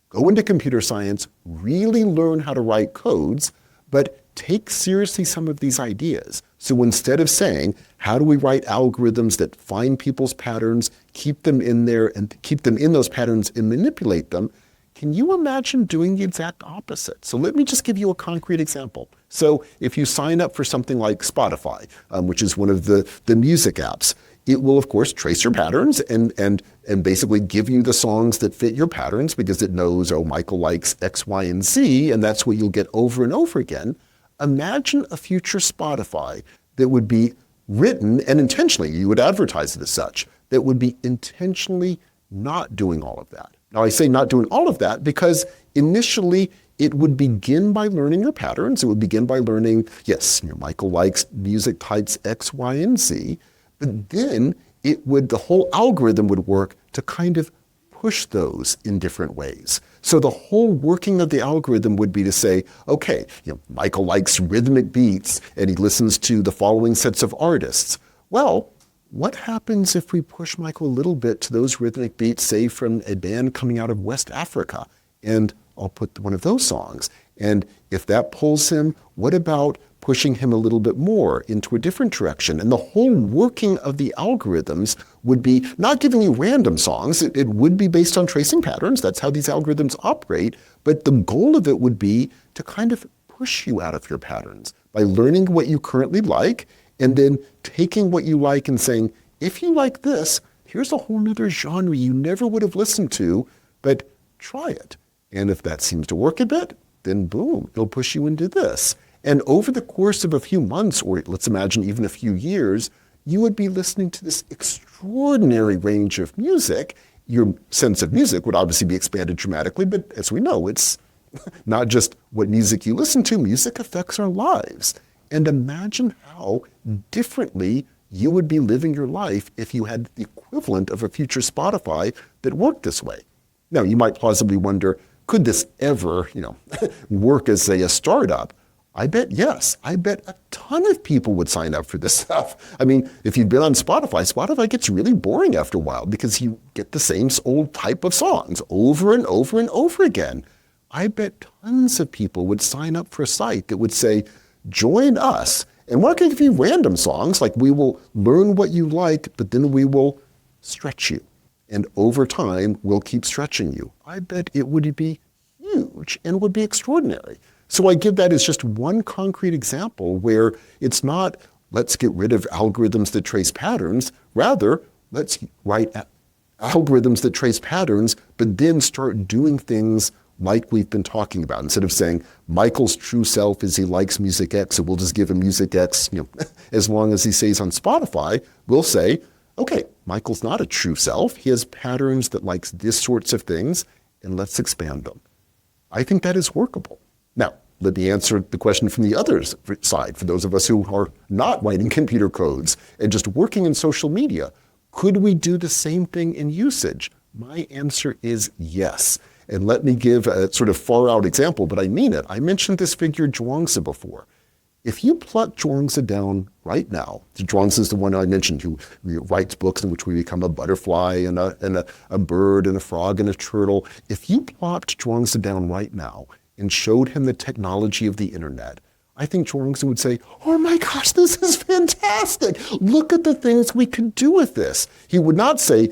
A: Go into computer science, really learn how to write codes, but take seriously some of these ideas. So instead of saying, how do we write algorithms that find people's patterns, keep them in there and keep them in those patterns and manipulate them, can you imagine doing the exact opposite? So let me just give you a concrete example. So if you sign up for something like Spotify, which is one of the music apps, it will, of course, trace your patterns and basically give you the songs that fit your patterns because it knows, Michael likes X, Y, and Z, and that's what you'll get over and over again. Imagine a future Spotify that would be written, and intentionally, you would advertise it as such, that would be intentionally not doing all of that. Now, I say not doing all of that because initially it would begin by learning your patterns. It would begin by learning, yes, Michael likes music types X, Y, and Z, but then the whole algorithm would work to kind of push those in different ways. So the whole working of the algorithm would be to say, okay, Michael likes rhythmic beats and he listens to the following sets of artists. Well, what happens if we push Michael a little bit to those rhythmic beats, say from a band coming out of West Africa? And I'll put one of those songs. And if that pulls him, what about pushing him a little bit more into a different direction? And the whole working of the algorithms would be not giving you random songs. It would be based on tracing patterns. That's how these algorithms operate. But the goal of it would be to kind of push you out of your patterns by learning what you currently like and then taking what you like and saying, if you like this, here's a whole nother genre you never would have listened to, but try it. And if that seems to work a bit, then boom, it'll push you into this. And over the course of a few months, or let's imagine even a few years, you would be listening to this extraordinary range of music. Your sense of music would obviously be expanded dramatically, but as we know, it's not just what music you listen to. Music affects our lives. And imagine how differently you would be living your life if you had the equivalent of a future Spotify that worked this way. Now, you might plausibly wonder, could this ever, work as a startup? I bet yes. I bet a ton of people would sign up for this stuff. I mean, if you'd been on Spotify gets really boring after a while because you get the same old type of songs over and over and over again. I bet tons of people would sign up for a site that would say, join us. And we're not going to give you random songs, like we will learn what you like, but then we will stretch you. And over time, we'll keep stretching you. I bet it would be huge and would be extraordinary. So I give that as just one concrete example where it's not, let's get rid of algorithms that trace patterns. Rather, let's write algorithms that trace patterns, but then start doing things like we've been talking about. Instead of saying, Michael's true self is he likes music X, so we'll just give him music X, as long as he stays on Spotify, we'll say, okay, Michael's not a true self. He has patterns that likes this sorts of things, and let's expand them. I think that is workable. Now, let me answer the question from the other side. For those of us who are not writing computer codes and just working in social media, could we do the same thing in usage? My answer is yes. And let me give a sort of far-out example, but I mean it. I mentioned this figure Zhuangzi before. If you pluck Zhuangzi down right now, Zhuangzi is the one I mentioned who writes books in which we become a butterfly and a bird and a frog and a turtle. If you plopped Zhuangzi down right now and showed him the technology of the internet, I think Zhuangzi would say, oh my gosh, this is fantastic. Look at the things we could do with this. He would not say,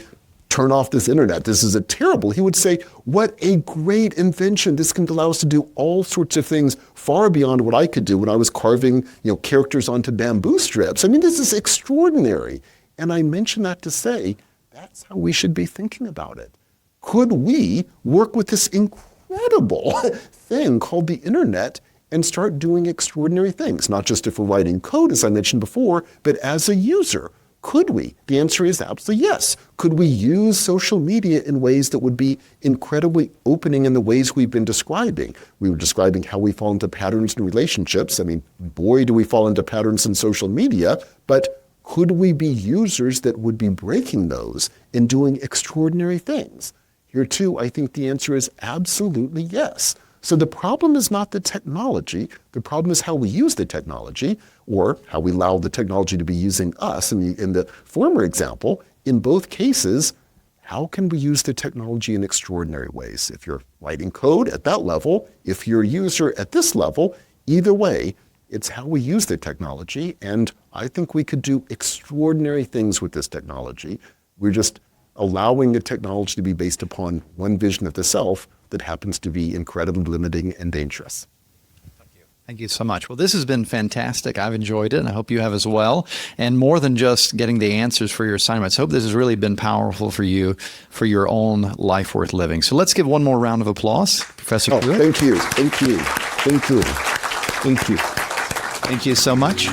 A: turn off this internet. This is terrible. He would say, what a great invention. This can allow us to do all sorts of things far beyond what I could do when I was carving, characters onto bamboo strips. I mean, this is extraordinary. And I mention that to say, that's how we should be thinking about it. Could we work with this incredible thing called the internet and start doing extraordinary things? Not just if we're writing code, as I mentioned before, but as a user. Could we? The answer is absolutely yes. Could we use social media in ways that would be incredibly opening in the ways we've been describing? We were describing how we fall into patterns in relationships. I mean, boy, do we fall into patterns in social media, but could we be users that would be breaking those and doing extraordinary things? Here too, I think the answer is absolutely yes. So the problem is not the technology. The problem is how we use the technology, or how we allow the technology to be using us. In the former example, in both cases, how can we use the technology in extraordinary ways? If you're writing code at that level, if you're a user at this level, either way, it's how we use the technology. And I think we could do extraordinary things with this technology. We're just allowing the technology to be based upon one vision of the self that happens to be incredibly limiting and dangerous.
C: Thank you so much. Well, this has been fantastic. I've enjoyed it, and I hope you have as well. And more than just getting the answers for your assignments, I hope this has really been powerful for you for your own life worth living. So let's give one more round of applause, Professor Puett.
A: Thank you. Thank you. Thank you. Thank you.
C: Thank you so much.